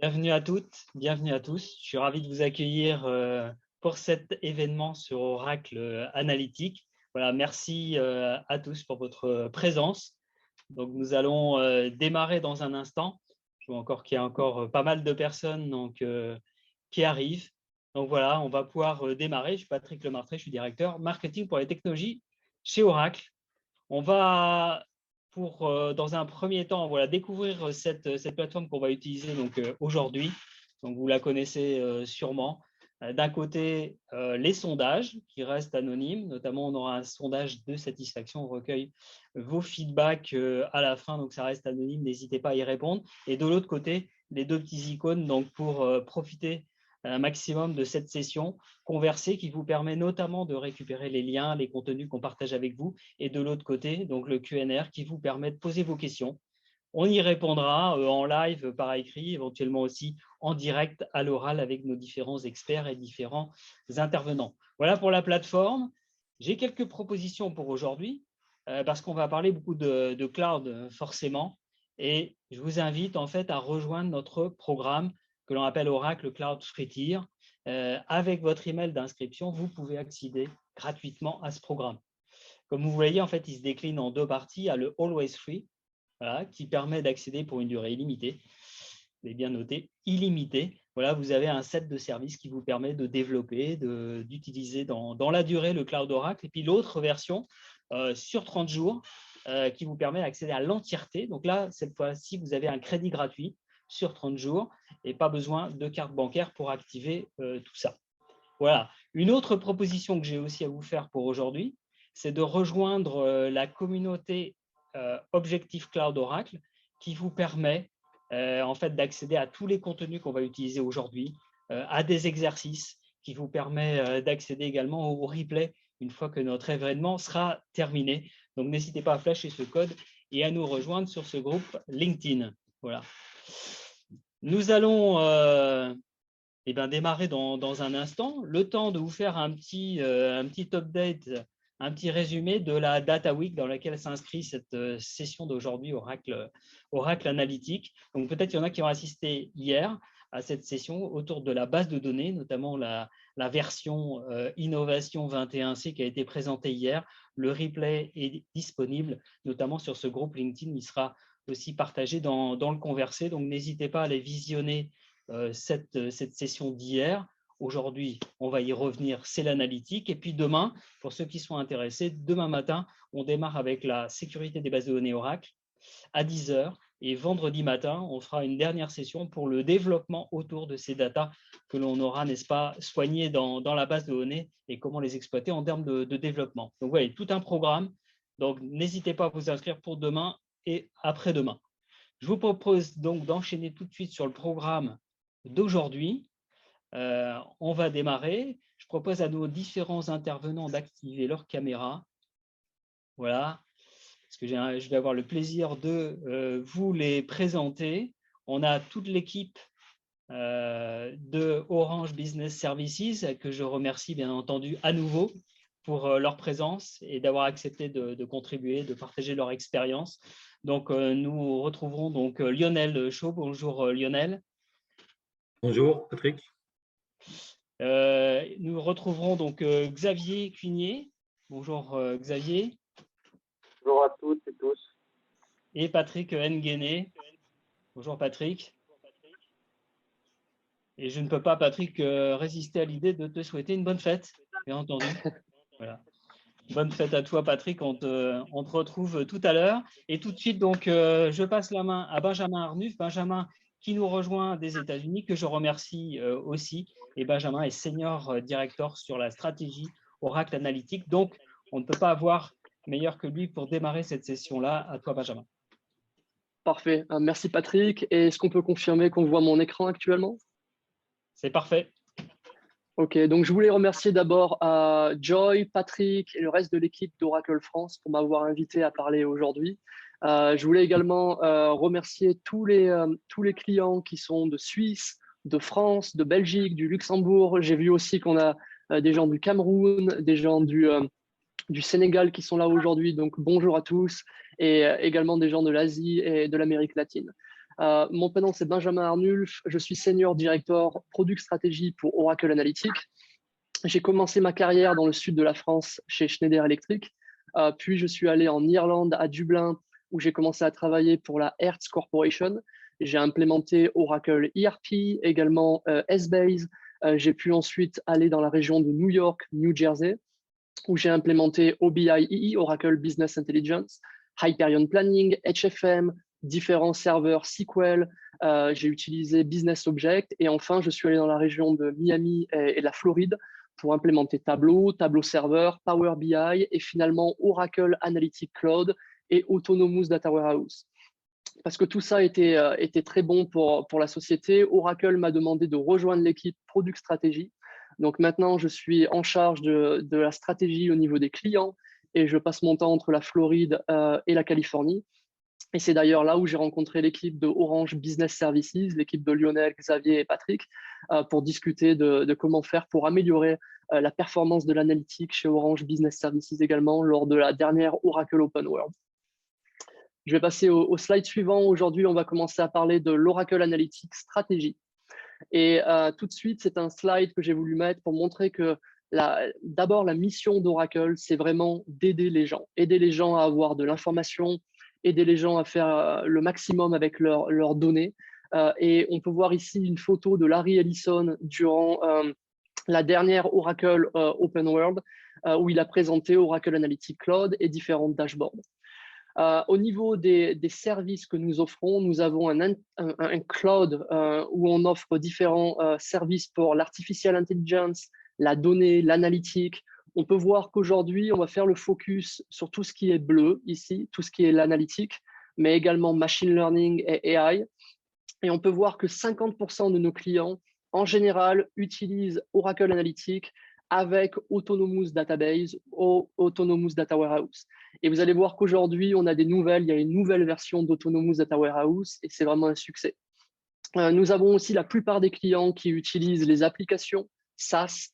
Bienvenue à toutes, bienvenue à tous. Je suis ravi de vous accueillir pour cet événement sur Oracle Analytique. Voilà, merci à tous pour votre présence. Donc, nous allons démarrer dans un instant. Je vois encore qu'il y a encore pas mal de personnes qui arrivent. Donc voilà, on va pouvoir démarrer. Je suis Patrick Lemartré, je suis directeur marketing pour les technologies chez Oracle. On va, dans un premier temps, voilà, découvrir cette plateforme qu'on va utiliser aujourd'hui. Donc, vous la connaissez sûrement. D'un côté, les sondages qui restent anonymes. Notamment, on aura un sondage de satisfaction. On recueille vos feedbacks à la fin. Donc, ça reste anonyme. N'hésitez pas à y répondre. Et de l'autre côté, les deux petits icônes donc, pour profiter un maximum de cette session conversée qui vous permet notamment de récupérer les liens, les contenus qu'on partage avec vous. Et de l'autre côté, donc le Q&A qui vous permet de poser vos questions. On y répondra en live, par écrit, éventuellement aussi en direct à l'oral avec nos différents experts et différents intervenants. Voilà pour la plateforme. J'ai quelques propositions pour aujourd'hui parce qu'on va parler beaucoup de cloud forcément. Et je vous invite en fait à rejoindre notre programme que l'on appelle Oracle Cloud Free Tier. Avec votre email d'inscription, vous pouvez accéder gratuitement à ce programme. Comme vous voyez, en fait, il se décline en deux parties. Il y a le Always Free, voilà, qui permet d'accéder pour une durée illimitée. Vous avez bien noté, illimité. Voilà, vous avez un set de services qui vous permet de développer, d'utiliser dans la durée le Cloud Oracle. Et puis l'autre version, sur 30 jours, qui vous permet d'accéder à l'entièreté. Donc là, cette fois-ci, vous avez un crédit gratuit sur 30 jours et pas besoin de carte bancaire pour activer tout ça. Voilà. Une autre proposition que j'ai aussi à vous faire pour aujourd'hui, c'est de rejoindre la communauté Objectif Cloud Oracle qui vous permet en fait d'accéder à tous les contenus qu'on va utiliser aujourd'hui, à des exercices, qui vous permet d'accéder également au replay une fois que notre événement sera terminé. Donc, n'hésitez pas à flasher ce code et à nous rejoindre sur ce groupe LinkedIn. Voilà. Nous allons démarrer dans un instant. Le temps de vous faire un petit update, un petit résumé de la Data Week dans laquelle s'inscrit cette session d'aujourd'hui Oracle Analytique. Donc, peut-être qu'il y en a qui ont assisté hier à cette session autour de la base de données, notamment la version Innovation 21C qui a été présentée hier. Le replay est disponible, notamment sur ce groupe LinkedIn. Il sera aussi partagé dans le conversé. Donc, n'hésitez pas à les visionner cette session d'hier. Aujourd'hui, on va y revenir, c'est l'analytique. Et puis demain, pour ceux qui sont intéressés, demain matin, on démarre avec la sécurité des bases de données Oracle à 10 h. Et vendredi matin, on fera une dernière session pour le développement autour de ces datas que l'on aura, n'est-ce pas, soignées dans la base de données et comment les exploiter en termes de développement. Donc, voilà, tout un programme. Donc, n'hésitez pas à vous inscrire pour demain et après-demain. Je vous propose donc d'enchaîner tout de suite sur le programme d'aujourd'hui. On va démarrer. Je propose à nos différents intervenants d'activer leur caméra. Voilà, parce que je vais avoir le plaisir de vous les présenter. On a toute l'équipe de Orange Business Services que je remercie bien entendu à nouveau pour leur présence et d'avoir accepté de contribuer, de partager leur expérience. Donc, nous retrouverons donc Lionel Chaud. Bonjour Lionel. Bonjour Patrick. Nous retrouverons donc Xavier Cugnier. Bonjour Xavier. Bonjour à toutes et tous. Et Patrick Nguéné. Bonjour Patrick. Et je ne peux pas, Patrick, résister à l'idée de te souhaiter une bonne fête, bien entendu. Voilà. Bonne fête à toi, Patrick. On te retrouve tout à l'heure. Et tout de suite, donc, je passe la main à Benjamin Arnuf. Benjamin qui nous rejoint des États-Unis, que je remercie aussi. Et Benjamin est senior director sur la stratégie Oracle Analytique. Donc, on ne peut pas avoir meilleur que lui pour démarrer cette session-là. À toi, Benjamin. Parfait. Merci, Patrick. Est-ce qu'on peut confirmer qu'on voit mon écran actuellement? C'est parfait. Ok, donc je voulais remercier d'abord Joy, Patrick et le reste de l'équipe d'Oracle France pour m'avoir invité à parler aujourd'hui. Je voulais également remercier tous les clients qui sont de Suisse, de France, de Belgique, du Luxembourg. J'ai vu aussi qu'on a des gens du Cameroun, des gens du Sénégal qui sont là aujourd'hui. Donc bonjour à tous et également des gens de l'Asie et de l'Amérique latine. Mon prénom, c'est Benjamin Arnulf. Je suis Senior Director Product Strategy pour Oracle Analytics. J'ai commencé ma carrière dans le sud de la France chez Schneider Electric. Puis, je suis allé en Irlande, à Dublin, où j'ai commencé à travailler pour la Hertz Corporation. J'ai implémenté Oracle ERP, également S-Base. J'ai pu ensuite aller dans la région de New York, New Jersey, où j'ai implémenté OBI, Oracle Business Intelligence, Hyperion Planning, HFM, différents serveurs SQL. J'ai utilisé Business Object. Et enfin, je suis allé dans la région de Miami et la Floride pour implémenter Tableau, Tableau Server, Power BI et finalement Oracle Analytics Cloud et Autonomous Data Warehouse. Parce que tout ça était très bon pour la société, Oracle m'a demandé de rejoindre l'équipe Product Strategy. Donc maintenant, je suis en charge de la stratégie au niveau des clients et je passe mon temps entre la Floride et la Californie. Et c'est d'ailleurs là où j'ai rencontré l'équipe de Orange Business Services, l'équipe de Lionel, Xavier et Patrick, pour discuter de comment faire pour améliorer la performance de l'analytique chez Orange Business Services également lors de la dernière Oracle Open World. Je vais passer au slide suivant. Aujourd'hui, on va commencer à parler de l'Oracle Analytics Stratégie. Et tout de suite, c'est un slide que j'ai voulu mettre pour montrer que d'abord, la mission d'Oracle, c'est vraiment d'aider les gens à avoir de l'information, aider les gens à faire le maximum avec leurs données. Et on peut voir ici une photo de Larry Ellison durant la dernière Oracle Open World, où il a présenté Oracle Analytics Cloud et différents dashboards. Au niveau des services que nous offrons, nous avons un cloud où on offre différents services pour l'artificial intelligence, la donnée, l'analytique. On peut voir qu'aujourd'hui, on va faire le focus sur tout ce qui est bleu ici, tout ce qui est l'analytique, mais également machine learning et AI. Et on peut voir que 50% de nos clients, en général, utilisent Oracle Analytics avec Autonomous Database ou Autonomous Data Warehouse. Et vous allez voir qu'aujourd'hui, on a il y a une nouvelle version d'Autonomous Data Warehouse et c'est vraiment un succès. Nous avons aussi la plupart des clients qui utilisent les applications SaaS,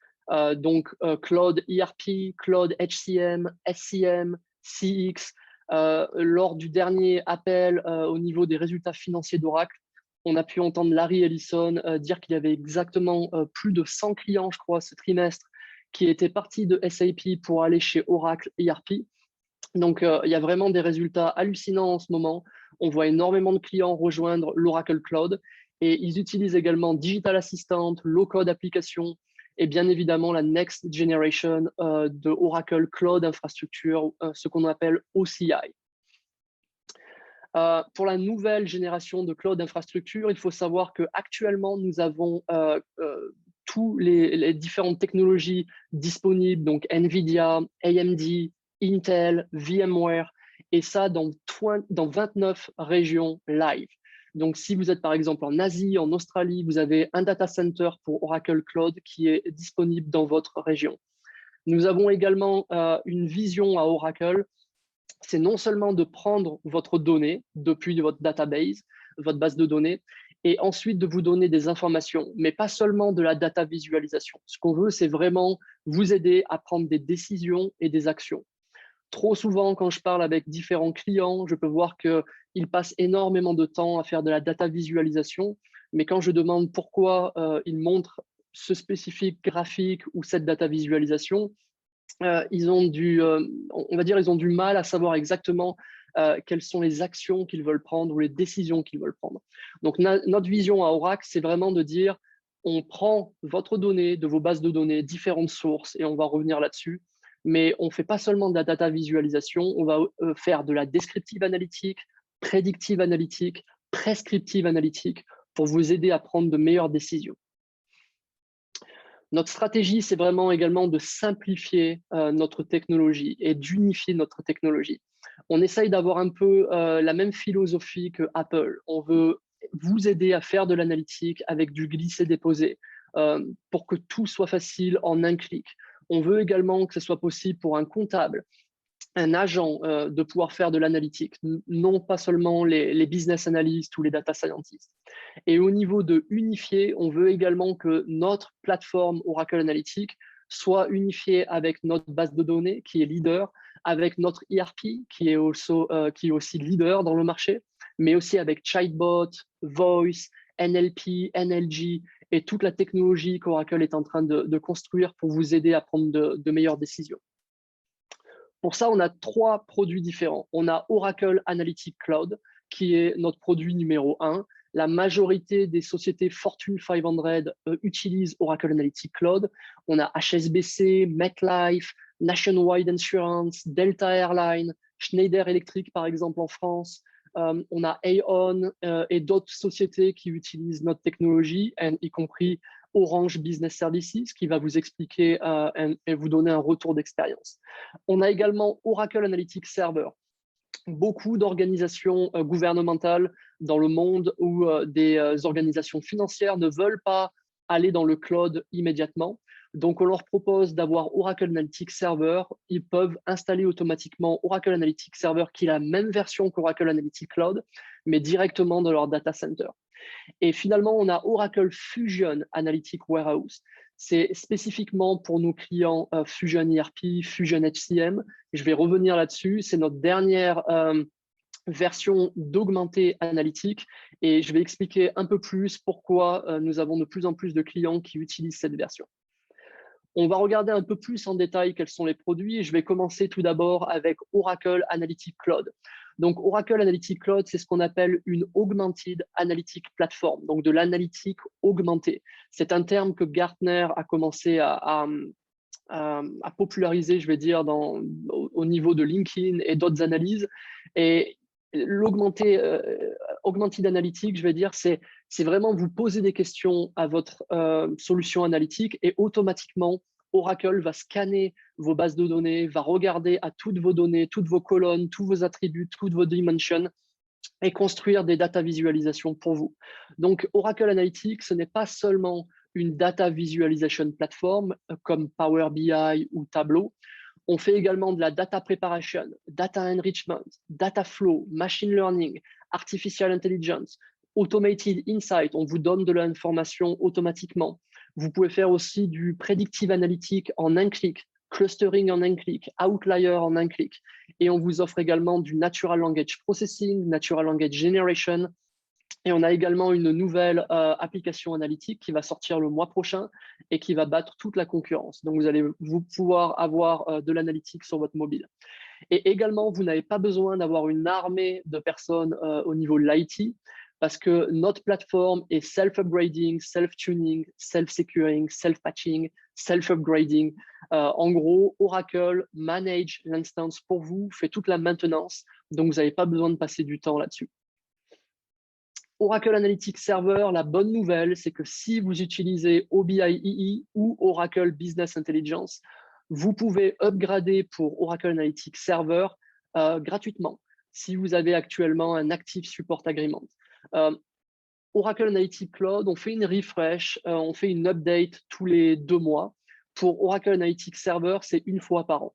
donc Cloud ERP, Cloud HCM, SCM, CX. Lors du dernier appel au niveau des résultats financiers d'Oracle, on a pu entendre Larry Ellison dire qu'il y avait exactement plus de 100 clients, je crois, ce trimestre, qui étaient partis de SAP pour aller chez Oracle ERP. Donc, il y a vraiment des résultats hallucinants en ce moment. On voit énormément de clients rejoindre l'Oracle Cloud et ils utilisent également Digital Assistant, Low Code Application et bien évidemment la Next Generation de Oracle Cloud Infrastructure, ce qu'on appelle OCI. Pour la nouvelle génération de Cloud Infrastructure, il faut savoir qu'actuellement, nous avons toutes les différentes technologies disponibles, donc NVIDIA, AMD, Intel, VMware, et ça dans 29 régions live. Donc, si vous êtes par exemple en Asie, en Australie, vous avez un data center pour Oracle Cloud qui est disponible dans votre région. Nous avons également une vision à Oracle, c'est non seulement de prendre votre donnée depuis votre database, votre base de données, et ensuite de vous donner des informations, mais pas seulement de la data visualisation. Ce qu'on veut, c'est vraiment vous aider à prendre des décisions et des actions. Trop souvent, quand je parle avec différents clients, je peux voir qu'ils passent énormément de temps à faire de la data visualisation, mais quand je demande pourquoi ils montrent ce spécifique graphique ou cette data visualisation, ils ont ils ont du mal à savoir exactement quelles sont les actions qu'ils veulent prendre ou les décisions qu'ils veulent prendre. Donc, notre vision à Oracle, c'est vraiment de dire, on prend votre donnée de vos bases de données, différentes sources, et on va revenir là-dessus, mais on ne fait pas seulement de la data visualisation, on va faire de la descriptive analytique, prédictive analytique, prescriptive analytique pour vous aider à prendre de meilleures décisions. Notre stratégie, c'est vraiment également de simplifier notre technologie et d'unifier notre technologie. On essaye d'avoir un peu la même philosophie que Apple. On veut vous aider à faire de l'analytique avec du glisser-déposer pour que tout soit facile en un clic. On veut également que ce soit possible pour un comptable, un agent de pouvoir faire de l'analytique, non pas seulement les business analysts ou les data scientists. Et au niveau de unifier, on veut également que notre plateforme Oracle Analytics soit unifiée avec notre base de données qui est leader, avec notre ERP qui est aussi leader dans le marché, mais aussi avec chatbot, voice, NLP, NLG et toute la technologie qu'Oracle est en train de construire pour vous aider à prendre de meilleures décisions. Pour ça, on a 3 produits différents. On a Oracle Analytics Cloud, qui est notre produit numéro 1. La majorité des sociétés Fortune 500 utilisent Oracle Analytics Cloud. On a HSBC, MetLife, Nationwide Insurance, Delta Airlines, Schneider Electric, par exemple, en France. On a Aon et d'autres sociétés qui utilisent notre technologie, y compris Orange Business Services, qui va vous expliquer et vous donner un retour d'expérience. On a également Oracle Analytics Server. Beaucoup d'organisations gouvernementales dans le monde ou des organisations financières ne veulent pas aller dans le cloud immédiatement. Donc, on leur propose d'avoir Oracle Analytics Server. Ils peuvent installer automatiquement Oracle Analytics Server, qui est la même version qu'Oracle Analytics Cloud, mais directement dans leur data center. Et finalement, on a Oracle Fusion Analytics Warehouse. C'est spécifiquement pour nos clients Fusion ERP, Fusion HCM. Je vais revenir là-dessus. C'est notre dernière version d'augmenté analytique et je vais expliquer un peu plus pourquoi nous avons de plus en plus de clients qui utilisent cette version. On va regarder un peu plus en détail quels sont les produits et je vais commencer tout d'abord avec Oracle Analytics Cloud. Donc, Oracle Analytics Cloud, c'est ce qu'on appelle une Augmented Analytic Platform, donc de l'analytique augmentée. C'est un terme que Gartner a commencé à populariser, je vais dire, au niveau de LinkedIn et d'autres analyses. Et l'augmented analytique, je vais dire, c'est vraiment vous poser des questions à votre solution analytique et automatiquement, Oracle va scanner vos bases de données, va regarder à toutes vos données, toutes vos colonnes, tous vos attributs, toutes vos dimensions et construire des data visualisations pour vous. Donc, Oracle Analytics, ce n'est pas seulement une data visualization platform comme Power BI ou Tableau. On fait également de la data preparation, data enrichment, data flow, machine learning, artificial intelligence, automated insight. On vous donne de l'information automatiquement. Vous pouvez faire aussi du predictive analytic en un clic, clustering en un clic, outlier en un clic. Et on vous offre également du natural language processing, natural language generation. Et on a également une nouvelle application analytique qui va sortir le mois prochain et qui va battre toute la concurrence. Donc, vous allez pouvoir avoir de l'analytique sur votre mobile. Et également, vous n'avez pas besoin d'avoir une armée de personnes au niveau de l'IT parce que notre plateforme est self-upgrading, self-tuning, self-securing, self-patching, self-upgrading. En gros, Oracle manage l'instance pour vous, fait toute la maintenance. Donc, vous n'avez pas besoin de passer du temps là-dessus. Oracle Analytics Server, la bonne nouvelle, c'est que si vous utilisez OBIEE ou Oracle Business Intelligence, vous pouvez upgrader pour Oracle Analytics Server gratuitement si vous avez actuellement un Active Support Agreement. Oracle Analytics Cloud, on fait une refresh, on fait une update tous les 2 mois. Pour Oracle Analytics Server, c'est 1 fois par an.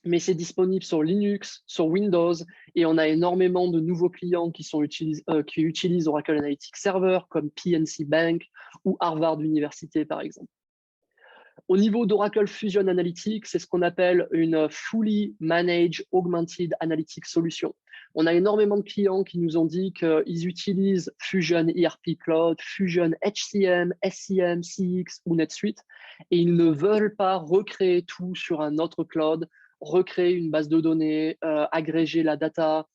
Mais c'est disponible sur Linux, sur Windows, et on a énormément de nouveaux clients qui utilisent Oracle Analytics Server, comme PNC Bank ou Harvard University, par exemple. Au niveau d'Oracle Fusion Analytics, c'est ce qu'on appelle une Fully Managed Augmented Analytics Solution. On a énormément de clients qui nous ont dit qu'ils utilisent Fusion ERP Cloud, Fusion HCM, SCM, CX ou NetSuite, et ils ne veulent pas recréer tout sur un autre cloud, recréer une base de données, agréger la data.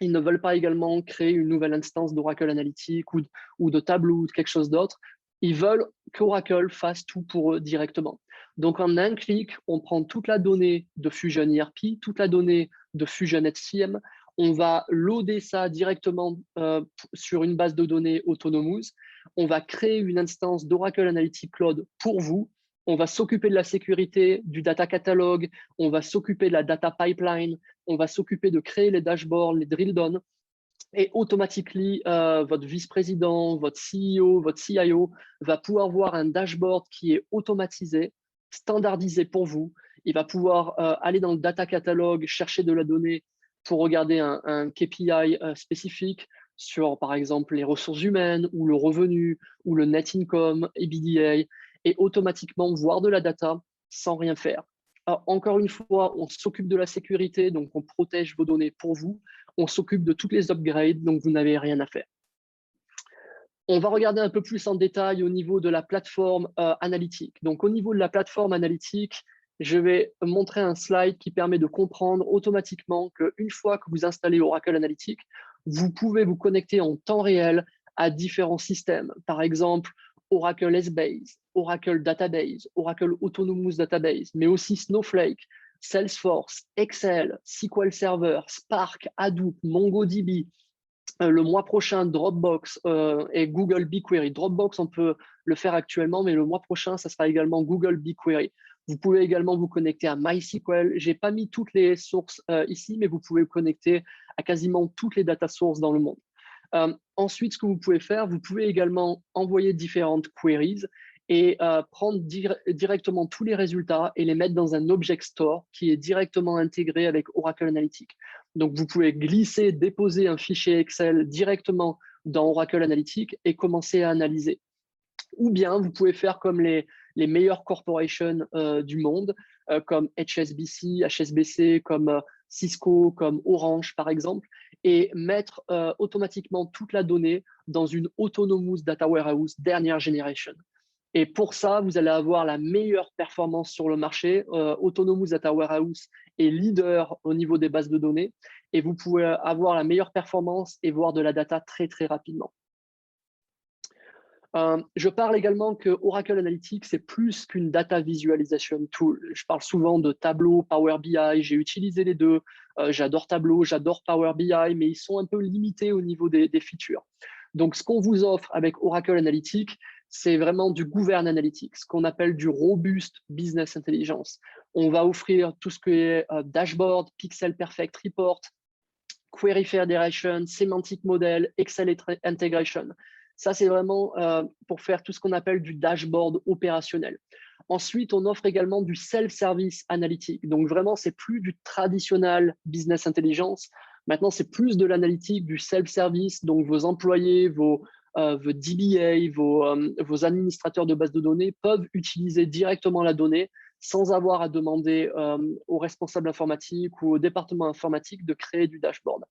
Ils ne veulent pas également créer une nouvelle instance d'Oracle Analytics ou de Tableau ou de quelque chose d'autre. Ils veulent qu'Oracle fasse tout pour eux directement. Donc, en un clic, on prend toute la donnée de Fusion ERP, toute la donnée de Fusion HCM. On va loader ça directement sur une base de données Autonomous. On va créer une instance d'Oracle Analytics Cloud pour vous. On va s'occuper de la sécurité, du data catalogue, on va s'occuper de la data pipeline, on va s'occuper de créer les dashboards, les drill down. Et automatiquement, votre vice-président, votre CEO, votre CIO va pouvoir voir un dashboard qui est automatisé, standardisé pour vous. Il va pouvoir aller dans le data catalogue, chercher de la donnée pour regarder un KPI spécifique sur, par exemple, les ressources humaines ou le revenu ou le net income, EBITDA, et automatiquement voir de la data sans rien faire. Alors, encore une fois, on s'occupe de la sécurité, donc on protège vos données pour vous. On s'occupe de toutes les upgrades, donc vous n'avez rien à faire. On va regarder un peu plus en détail au niveau de la plateforme analytique. Donc, au niveau de la plateforme analytique, je vais montrer un slide qui permet de comprendre automatiquement qu'une fois que vous installez Oracle Analytics, vous pouvez vous connecter en temps réel à différents systèmes. Par exemple, Oracle Essbase, Oracle Database, Oracle Autonomous Database, mais aussi Snowflake, Salesforce, Excel, SQL Server, Spark, Hadoop, MongoDB. Le mois prochain, Dropbox et Google BigQuery. Dropbox, on peut le faire actuellement, mais le mois prochain, ça sera également Google BigQuery. Vous pouvez également vous connecter à MySQL. Je n'ai pas mis toutes les sources ici, mais vous pouvez vous connecter à quasiment toutes les data sources dans le monde. Ensuite, ce que vous pouvez faire, vous pouvez également envoyer différentes queries et prendre directement tous les résultats et les mettre dans un object store qui est directement intégré avec Oracle Analytics. Donc, vous pouvez glisser, déposer un fichier Excel directement dans Oracle Analytics et commencer à analyser. Ou bien, vous pouvez faire comme les meilleures corporations du monde, comme HSBC, comme Cisco, comme Orange, par exemple, et mettre automatiquement toute la donnée dans une Autonomous Data Warehouse dernière génération. Et pour ça, vous allez avoir la meilleure performance sur le marché. Autonomous Data Warehouse est leader au niveau des bases de données et vous pouvez avoir la meilleure performance et voir de la data très, très rapidement. Je parle également que Oracle Analytics, c'est plus qu'une data visualization tool. Je parle souvent de Tableau, Power BI, j'ai utilisé les deux. J'adore Tableau, j'adore Power BI, mais ils sont un peu limités au niveau des features. Donc, ce qu'on vous offre avec Oracle Analytics, c'est vraiment du Govern Analytics, ce qu'on appelle du Robust Business Intelligence. On va offrir tout ce qui est dashboard, Pixel Perfect Report, Query Federation, Semantic Model, Excel Integration. Ça, c'est vraiment pour faire tout ce qu'on appelle du dashboard opérationnel. Ensuite, on offre également du self-service analytique. Donc, vraiment, c'est plus du traditionnel business intelligence. Maintenant, c'est plus de l'analytique, du self-service. Donc, vos employés, vos DBA, vos administrateurs de base de données peuvent utiliser directement la donnée sans avoir à demander aux responsables informatiques ou au département informatique de créer du dashboard.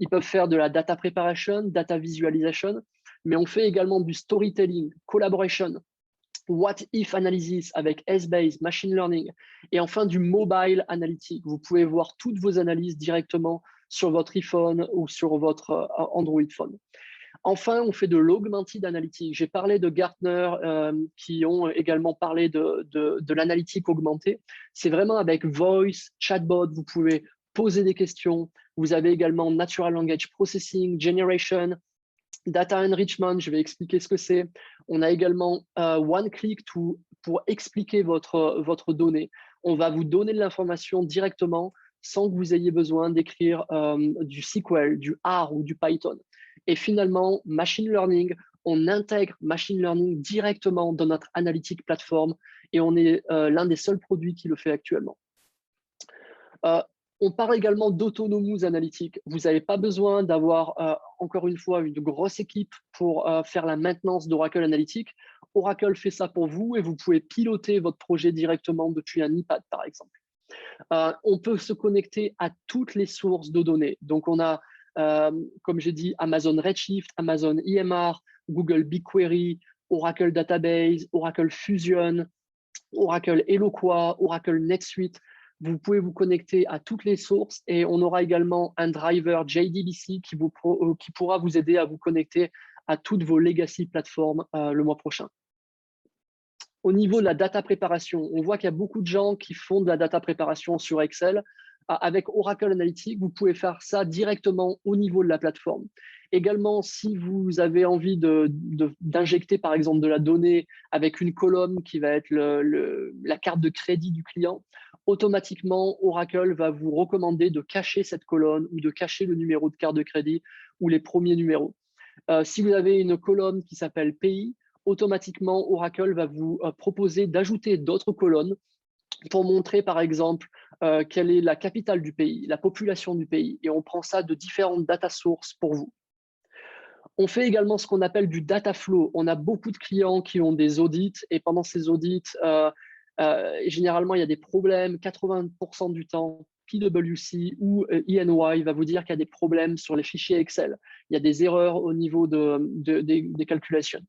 Ils peuvent faire de la data preparation, data visualization, mais on fait également du storytelling, collaboration, what if analysis avec Essbase, machine learning, et enfin du mobile analytique. Vous pouvez voir toutes vos analyses directement sur votre iPhone ou sur votre Android phone. Enfin, on fait de l'augmented analytics. J'ai parlé de Gartner qui ont également parlé de l'analytique augmentée. C'est vraiment avec voice, chatbot, vous pouvez poser des questions. Vous avez également natural language processing, generation, data enrichment, je vais expliquer ce que c'est. On a également one click pour expliquer votre donnée. On va vous donner de l'information directement sans que vous ayez besoin d'écrire du SQL, du R ou du Python. Et finalement, machine learning, on intègre machine learning directement dans notre analytique plateforme et on est l'un des seuls produits qui le fait actuellement. On parle également d'autonomous analytique. Vous n'avez pas besoin d'avoir, encore une fois, une grosse équipe pour faire la maintenance d'Oracle Analytics. Oracle fait ça pour vous et vous pouvez piloter votre projet directement depuis un iPad, par exemple. On peut se connecter à toutes les sources de données. Donc, on a, comme j'ai dit, Amazon Redshift, Amazon EMR, Google BigQuery, Oracle Database, Oracle Fusion, Oracle Eloqua, Oracle NetSuite. Vous pouvez vous connecter à toutes les sources et on aura également un driver JDBC qui pourra vous aider à vous connecter à toutes vos legacy plateformes le mois prochain. Au niveau de la data préparation, on voit qu'il y a beaucoup de gens qui font de la data préparation sur Excel. Avec Oracle Analytics, vous pouvez faire ça directement au niveau de la plateforme. Également, si vous avez envie d'injecter par exemple de la donnée avec une colonne qui va être la carte de crédit du client, automatiquement, Oracle va vous recommander de cacher cette colonne ou de cacher le numéro de carte de crédit ou les premiers numéros. Si vous avez une colonne qui s'appelle pays, automatiquement, Oracle va vous proposer d'ajouter d'autres colonnes pour montrer, par exemple, quelle est la capitale du pays, la population du pays. Et on prend ça de différentes data sources pour vous. On fait également ce qu'on appelle du data flow. On a beaucoup de clients qui ont des audits et pendant ces audits, généralement, il y a des problèmes 80% du temps. PwC ou EY va vous dire qu'il y a des problèmes sur les fichiers Excel. Il y a des erreurs au niveau des calculations.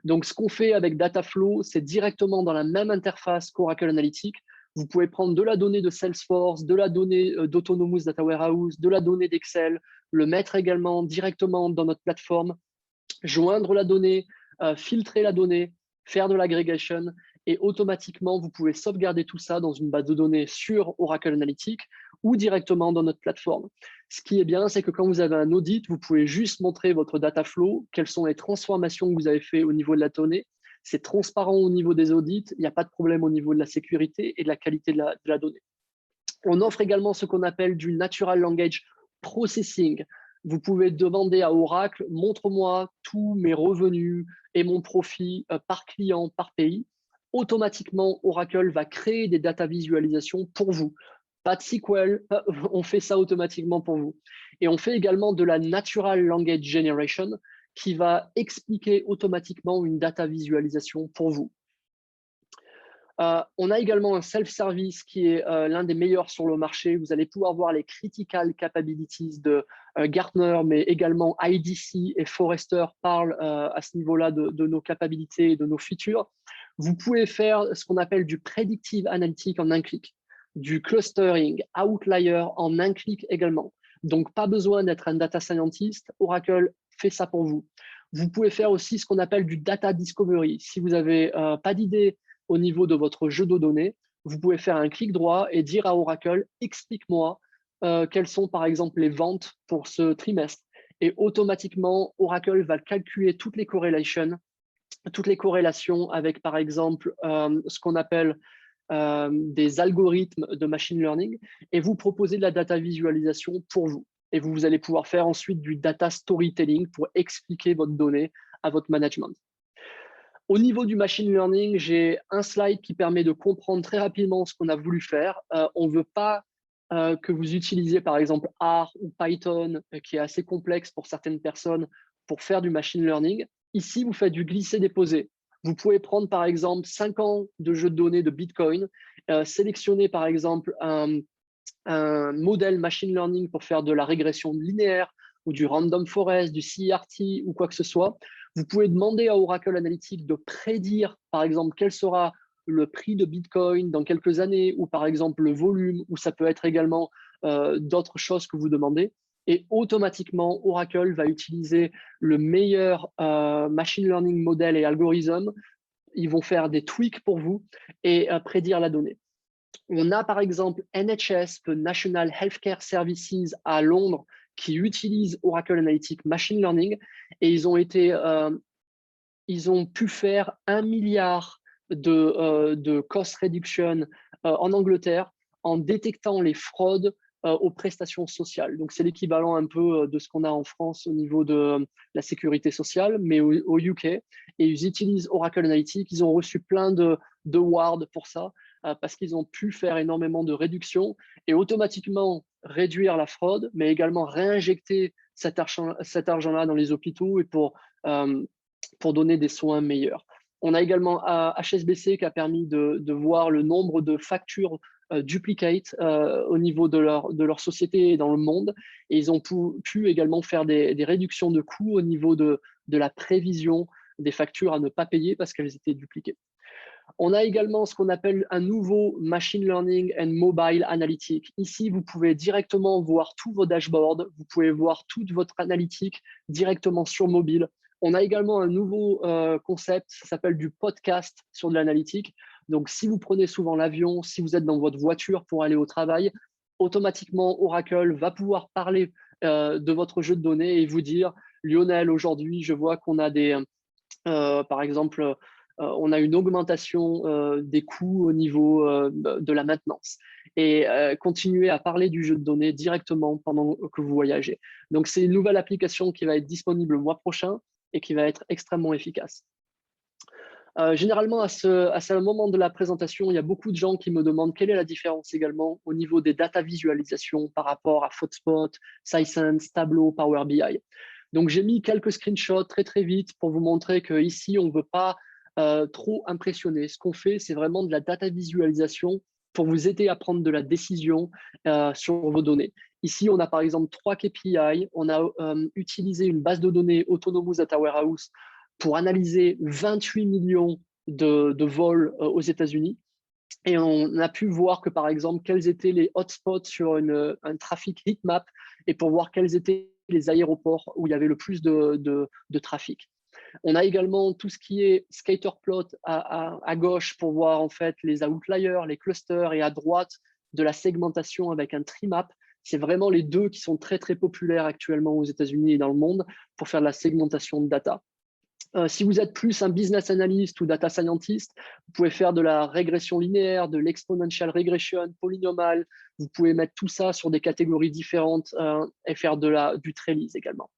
Donc, ce qu'on fait avec Dataflow, c'est directement dans la même interface qu'Oracle Analytics. Vous pouvez prendre de la donnée de Salesforce, de la donnée d'Autonomous Data Warehouse, de la donnée d'Excel, le mettre également directement dans notre plateforme, joindre la donnée, filtrer la donnée, faire de l'agrégation et automatiquement, vous pouvez sauvegarder tout ça dans une base de données sur Oracle Analytics ou directement dans notre plateforme. Ce qui est bien, c'est que quand vous avez un audit, vous pouvez juste montrer votre data flow, quelles sont les transformations que vous avez faites au niveau de la donnée. C'est transparent au niveau des audits, il n'y a pas de problème au niveau de la sécurité et de la qualité de la donnée. On offre également ce qu'on appelle du Natural Language Processing. Vous pouvez demander à Oracle, montre-moi tous mes revenus et mon profit par client, par pays. Automatiquement, Oracle va créer des data visualisations pour vous. Pas de SQL, on fait ça automatiquement pour vous. Et on fait également de la Natural Language Generation qui va expliquer automatiquement une data visualisation pour vous. On a également un self-service qui est l'un des meilleurs sur le marché. Vous allez pouvoir voir les critical capabilities de Gartner, mais également IDC et Forrester parlent à ce niveau-là de nos capacités et de nos features. Vous pouvez faire ce qu'on appelle du predictive analytics en un clic, du clustering, outlier en un clic également. Donc, pas besoin d'être un data scientist. Oracle fait ça pour vous. Vous pouvez faire aussi ce qu'on appelle du data discovery. Si vous n'avez pas d'idée au niveau de votre jeu de données, vous pouvez faire un clic droit et dire à Oracle, explique-moi quelles sont par exemple les ventes pour ce trimestre. Et automatiquement, Oracle va calculer toutes les corrélations avec par exemple ce qu'on appelle des algorithmes de machine learning et vous proposer de la data visualisation pour vous. Et vous allez pouvoir faire ensuite du data storytelling pour expliquer votre donnée à votre management. Au niveau du machine learning, j'ai un slide qui permet de comprendre très rapidement ce qu'on a voulu faire. On ne veut pas que vous utilisiez par exemple R ou Python, qui est assez complexe pour certaines personnes, pour faire du machine learning. Ici, vous faites du glisser-déposer. Vous pouvez prendre par exemple 5 ans de jeu de données de Bitcoin, sélectionner par exemple un modèle machine learning pour faire de la régression linéaire ou du random forest, du CRT ou quoi que ce soit. Vous pouvez demander à Oracle Analytics de prédire, par exemple, quel sera le prix de Bitcoin dans quelques années, ou par exemple le volume, ou ça peut être également d'autres choses que vous demandez. Et automatiquement, Oracle va utiliser le meilleur machine learning model et algorithme. Ils vont faire des tweaks pour vous et prédire la donnée. On a par exemple NHS, le National Healthcare Services à Londres, qui utilisent Oracle Analytics Machine Learning et ils ont pu faire 1 milliard de cost reduction en Angleterre en détectant les fraudes aux prestations sociales. Donc, c'est l'équivalent un peu de ce qu'on a en France au niveau de la sécurité sociale, mais au UK. Et ils utilisent Oracle Analytics. Ils ont reçu plein d'awards pour ça parce qu'ils ont pu faire énormément de réductions et automatiquement réduire la fraude, mais également réinjecter cet argent-là dans les hôpitaux et pour donner des soins meilleurs. On a également HSBC qui a permis de voir le nombre de factures duplicate au niveau de leur société et dans le monde. Et ils ont pu également faire des réductions de coûts au niveau de la prévision des factures à ne pas payer parce qu'elles étaient dupliquées. On a également ce qu'on appelle un nouveau Machine Learning and Mobile Analytics. Ici, vous pouvez directement voir tous vos dashboards, vous pouvez voir toute votre analytique directement sur mobile. On a également un nouveau concept, ça s'appelle du podcast sur de l'analytique. Donc, si vous prenez souvent l'avion, si vous êtes dans votre voiture pour aller au travail, automatiquement, Oracle va pouvoir parler de votre jeu de données et vous dire, Lionel, aujourd'hui, je vois qu'on a par exemple, on a une augmentation des coûts au niveau de la maintenance et continuer à parler du jeu de données directement pendant que vous voyagez. Donc, c'est une nouvelle application qui va être disponible le mois prochain et qui va être extrêmement efficace. Généralement, à ce moment de la présentation, il y a beaucoup de gens qui me demandent quelle est la différence également au niveau des data visualisations par rapport à Hotspot, Sisense, Tableau, Power BI. Donc, j'ai mis quelques screenshots très, très vite pour vous montrer qu'ici, on ne veut pas trop impressionner. Ce qu'on fait, c'est vraiment de la data visualisation pour vous aider à prendre de la décision sur vos données. Ici, on a par exemple 3 KPI. On a utilisé une base de données Autonomous Data Warehouse pour analyser 28 millions de vols aux États-Unis. Et on a pu voir que, par exemple, quels étaient les hotspots sur un trafic heatmap et pour voir quels étaient les aéroports où il y avait le plus de trafic. On a également tout ce qui est scatterplot à gauche pour voir en fait les outliers, les clusters, et à droite de la segmentation avec un tree map. C'est vraiment les deux qui sont très, très populaires actuellement aux États-Unis et dans le monde pour faire de la segmentation de data. Si vous êtes plus un business analyst ou data scientist, vous pouvez faire de la régression linéaire, de l'exponential regression, polynomial. Vous pouvez mettre tout ça sur des catégories différentes et faire du trellis également.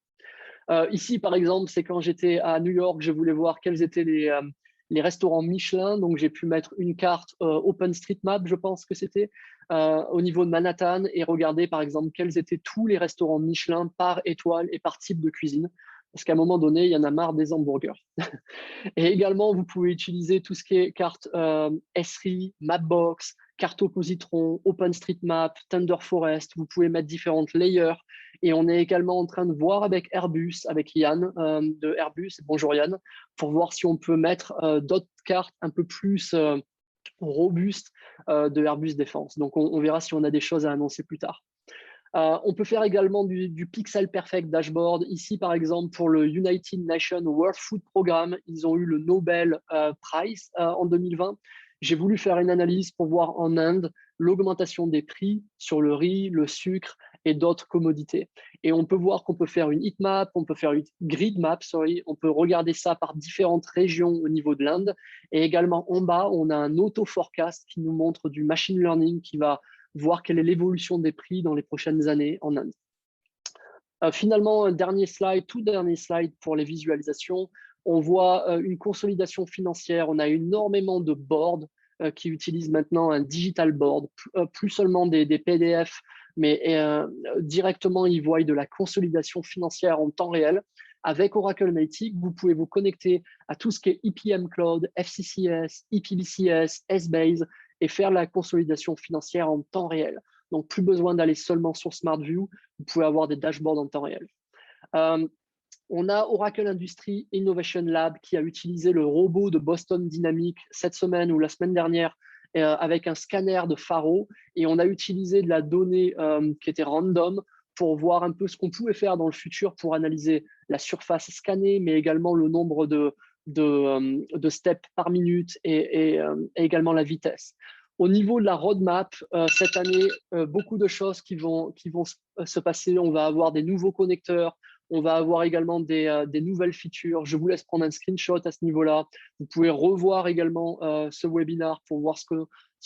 Ici, par exemple, c'est quand j'étais à New York, je voulais voir quels étaient les restaurants Michelin. Donc, j'ai pu mettre une carte OpenStreetMap, je pense que c'était, au niveau de Manhattan et regarder, par exemple, quels étaient tous les restaurants Michelin par étoile et par type de cuisine. Parce qu'à un moment donné, il y en a marre des hamburgers. Et également, vous pouvez utiliser tout ce qui est carte Esri, Mapbox, Cartopositron, OpenStreetMap, Thunder Forest. Vous pouvez mettre différentes layers. Et on est également en train de voir avec Airbus, avec Yann de Airbus, bonjour Yann, pour voir si on peut mettre d'autres cartes un peu plus robustes de Airbus Défense. Donc, on verra si on a des choses à annoncer plus tard. On peut faire également du Pixel Perfect Dashboard. Ici, par exemple, pour le United Nations World Food Programme, ils ont eu le Nobel Prize en 2020. J'ai voulu faire une analyse pour voir en Inde l'augmentation des prix sur le riz, le sucre et d'autres commodités. Et on peut voir qu'on peut faire une heatmap, on peut faire une grid map, on peut regarder ça par différentes régions au niveau de l'Inde. Et également en bas, on a un auto-forecast qui nous montre du machine learning qui va voir quelle est l'évolution des prix dans les prochaines années en Inde. Finalement, un tout dernier slide pour les visualisations. On voit une consolidation financière. On a énormément de boards qui utilisent maintenant un digital board, plus seulement des PDF, mais directement, ils voient de la consolidation financière en temps réel. Avec Oracle Analytics, vous pouvez vous connecter à tout ce qui est EPM Cloud, FCCS, EPBCS, S-Base, et faire la consolidation financière en temps réel. Donc, plus besoin d'aller seulement sur SmartView, vous pouvez avoir des dashboards en temps réel. On a Oracle Industry Innovation Lab qui a utilisé le robot de Boston Dynamics cette semaine ou la semaine dernière avec un scanner de Faro, et on a utilisé de la donnée qui était random pour voir un peu ce qu'on pouvait faire dans le futur pour analyser la surface scannée, mais également le nombre de steps par minute et également la vitesse. Au niveau de la roadmap, cette année, beaucoup de choses qui vont se passer. On va avoir des nouveaux connecteurs, on va avoir également des nouvelles features. Je vous laisse prendre un screenshot à ce niveau-là. Vous pouvez revoir également ce webinaire pour voir ce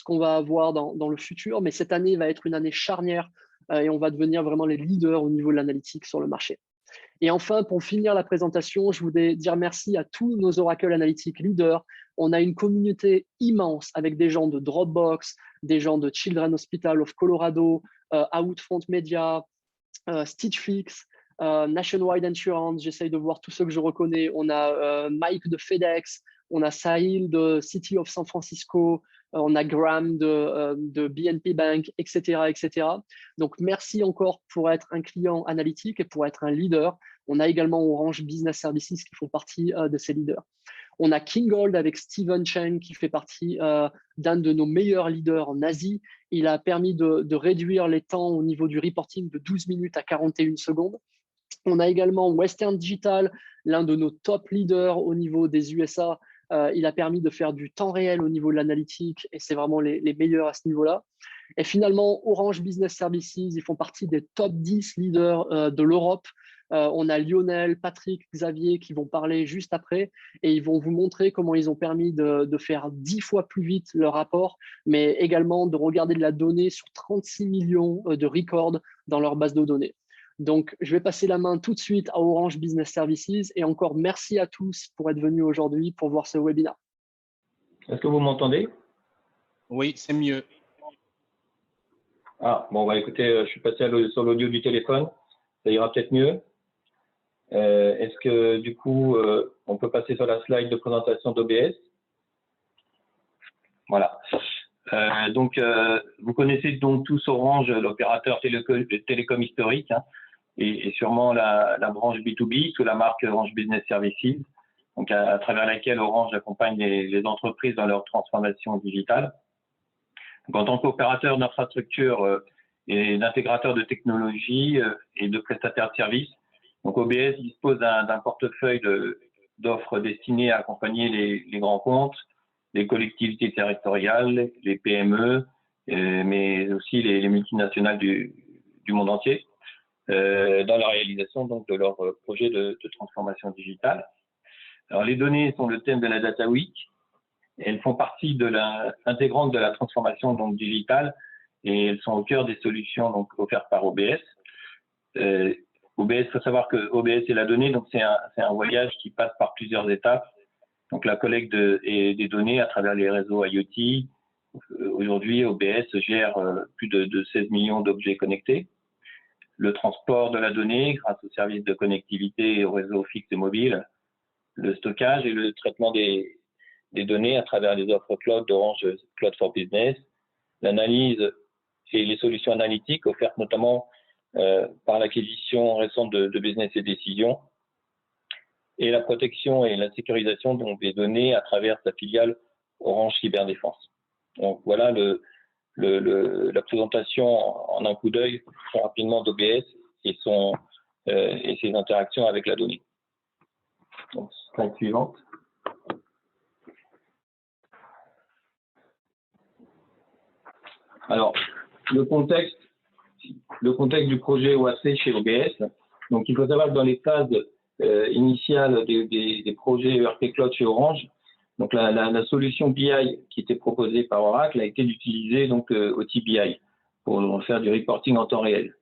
qu'on va avoir dans le futur. Mais cette année va être une année charnière et on va devenir vraiment les leaders au niveau de l'analytique sur le marché. Et enfin, pour finir la présentation, je voudrais dire merci à tous nos Oracle Analytics leaders. On a une communauté immense avec des gens de Dropbox, des gens de Children's Hospital of Colorado, Outfront Media, Stitch Fix, Nationwide Insurance. J'essaye de voir tous ceux que je reconnais. On a Mike de FedEx, on a Sahil de City of San Francisco, on a Graham de BNP Bank, etc., etc. Donc, merci encore pour être un client analytique et pour être un leader. On a également Orange Business Services qui font partie de ces leaders. On a Kingold avec Steven Chen qui fait partie d'un de nos meilleurs leaders en Asie. Il a permis de réduire les temps au niveau du reporting de 12 minutes à 41 secondes. On a également Western Digital, l'un de nos top leaders au niveau des USA. Il a permis de faire du temps réel au niveau de l'analytique et c'est vraiment les meilleurs à ce niveau-là. Et finalement, Orange Business Services, ils font partie des top 10 leaders de l'Europe. On a Lionel, Patrick, Xavier qui vont parler juste après et ils vont vous montrer comment ils ont permis de faire 10 fois plus vite leur rapport, mais également de regarder de la donnée sur 36 millions de records dans leur base de données. Donc, je vais passer la main tout de suite à Orange Business Services et encore merci à tous pour être venus aujourd'hui pour voir ce webinaire. Est-ce que vous m'entendez? Oui, c'est mieux. Ah, bon, bah, écoutez, je suis passé sur l'audio du téléphone. Ça ira peut-être mieux. Est-ce que, du coup, on peut passer sur la slide de présentation d'OBS? Voilà. Vous connaissez donc tous Orange, l'opérateur télécom historique, hein, et sûrement la branche B2B sous la marque Orange Business Services, donc à travers laquelle Orange accompagne les entreprises dans leur transformation digitale. Donc, en tant qu'opérateur d'infrastructure et d'intégrateur de technologies et de prestataire de services, donc OBS dispose d'un portefeuille d'offres destinées à accompagner les grands comptes, les collectivités territoriales, les PME, mais aussi les multinationales du monde entier, dans la réalisation donc de leurs projets de transformation digitale. Alors, les données sont le thème de la Data Week. Et elles font partie intégrante de la transformation donc digitale et elles sont au cœur des solutions donc offertes par OBS. OBS, faut savoir que OBS et la donnée, donc c'est un voyage qui passe par plusieurs étapes. Donc la collecte des données à travers les réseaux IoT. Aujourd'hui, OBS gère plus de 16 millions d'objets connectés. Le transport de la donnée grâce aux services de connectivité et aux réseaux fixes et mobiles. Le stockage et le traitement des données à travers les offres cloud d'Orange Cloud for Business, l'analyse et les solutions analytiques offertes notamment par l'acquisition récente de Business et Décisions, et la protection et la sécurisation donc, des données à travers sa filiale Orange Cyberdéfense. Donc voilà la présentation en un coup d'œil très rapidement d'OBS et ses interactions avec la donnée. Donc, slide suivante. Alors, le contexte du projet OAC chez OBS. Donc, il faut savoir que dans les phases initiales des projets ERP Cloud chez Orange, donc la solution BI qui était proposée par Oracle a été utilisée donc OTBI pour faire du reporting en temps réel,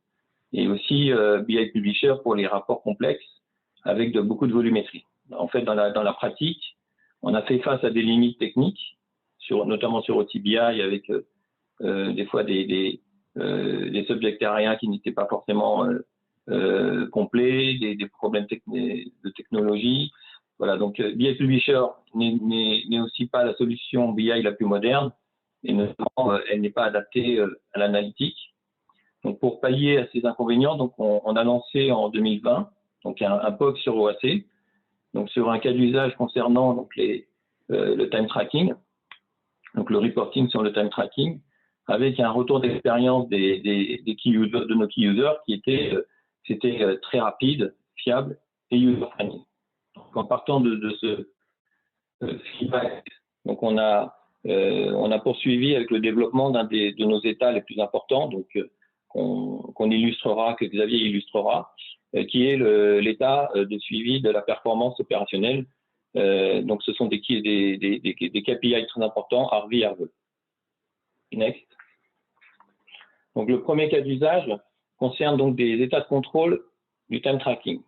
et aussi BI Publisher pour les rapports complexes avec beaucoup de volumétrie. En fait, dans la pratique, on a fait face à des limites techniques, notamment sur OTBI avec des fois des subjects aériens qui n'étaient pas forcément complets, des problèmes de technologie. Voilà, donc BI Publisher n'est aussi pas la solution BI la plus moderne, et notamment elle n'est pas adaptée à l'analytique. Donc pour pallier à ces inconvénients, donc on a lancé en 2020 donc un POC sur OAC, donc sur un cas d'usage concernant donc le time tracking, donc le reporting sur le time tracking, avec un retour d'expérience des key users, de nos key users c'était très rapide, fiable et user-friendly. Donc, en partant de ce feedback, donc on a poursuivi avec le développement de nos états les plus importants, donc qu'on illustrera, que Xavier illustrera, qui est l'état de suivi de la performance opérationnelle. Donc ce sont des KPI très importants, RV, RVE. Next. Donc le premier cas d'usage concerne donc des états de contrôle du time tracking.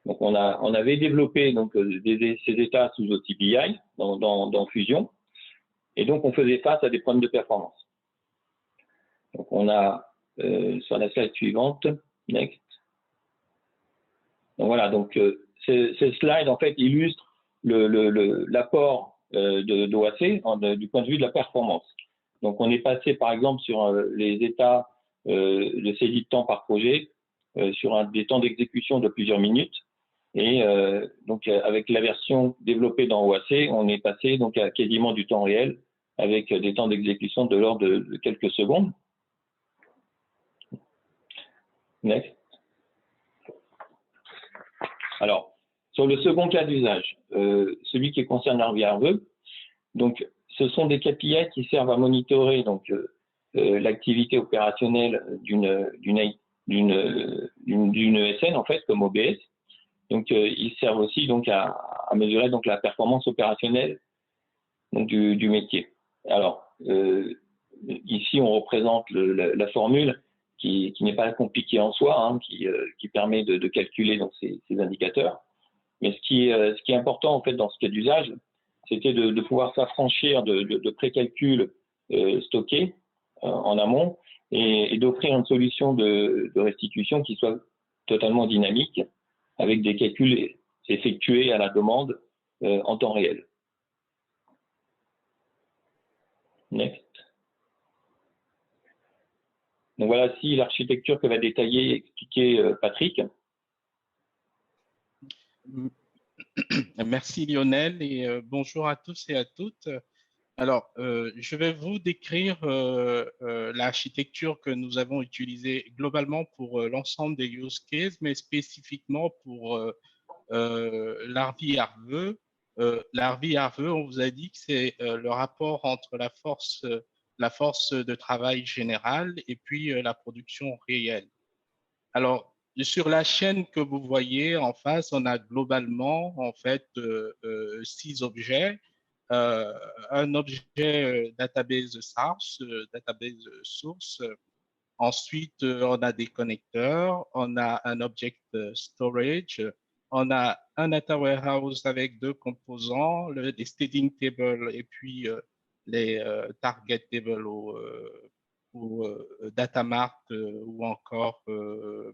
Donc on avait développé donc ces états sous OTBI dans Fusion, et donc on faisait face à des problèmes de performance. Donc on a sur la slide suivante, next. Donc voilà, donc ce slide en fait illustre l'apport d'OAC du point de vue de la performance. Donc on est passé par exemple sur les états de saisie de temps par projet sur des temps d'exécution de plusieurs minutes, et donc avec la version développée dans OAC, on est passé donc à quasiment du temps réel avec des temps d'exécution de l'ordre de quelques secondes. Next. Alors, sur le second cas d'usage, celui qui concerne RV, donc ce sont des KPI qui servent à monitorer donc l'activité opérationnelle d'une ESN en fait comme OBS. Donc ils servent aussi donc à mesurer donc la performance opérationnelle donc du métier. Alors ici on représente la formule qui n'est pas compliquée en soi, hein, qui permet de calculer donc ces indicateurs. Mais ce qui est important en fait dans ce cas d'usage, c'était de pouvoir s'affranchir de précalculs stockés en amont et d'offrir une solution de restitution qui soit totalement dynamique, avec des calculs effectués à la demande en temps réel. Next. Donc voilà, si l'architecture que va détailler, expliquer Patrick. Merci Lionel et bonjour à tous et à toutes. Alors, je vais vous décrire l'architecture que nous avons utilisée globalement pour l'ensemble des use cases, mais spécifiquement pour l'Arvi-Arveux. L'Arvi-Arveux, on vous a dit que c'est le rapport entre la force de travail générale et puis la production réelle. Alors, sur la chaîne que vous voyez en face, on a globalement en fait 6 objets. Un objet database source. Ensuite, on a des connecteurs, on a un object storage, on a un data warehouse avec 2 composants, les staging tables et puis les target tables ou data mart ou encore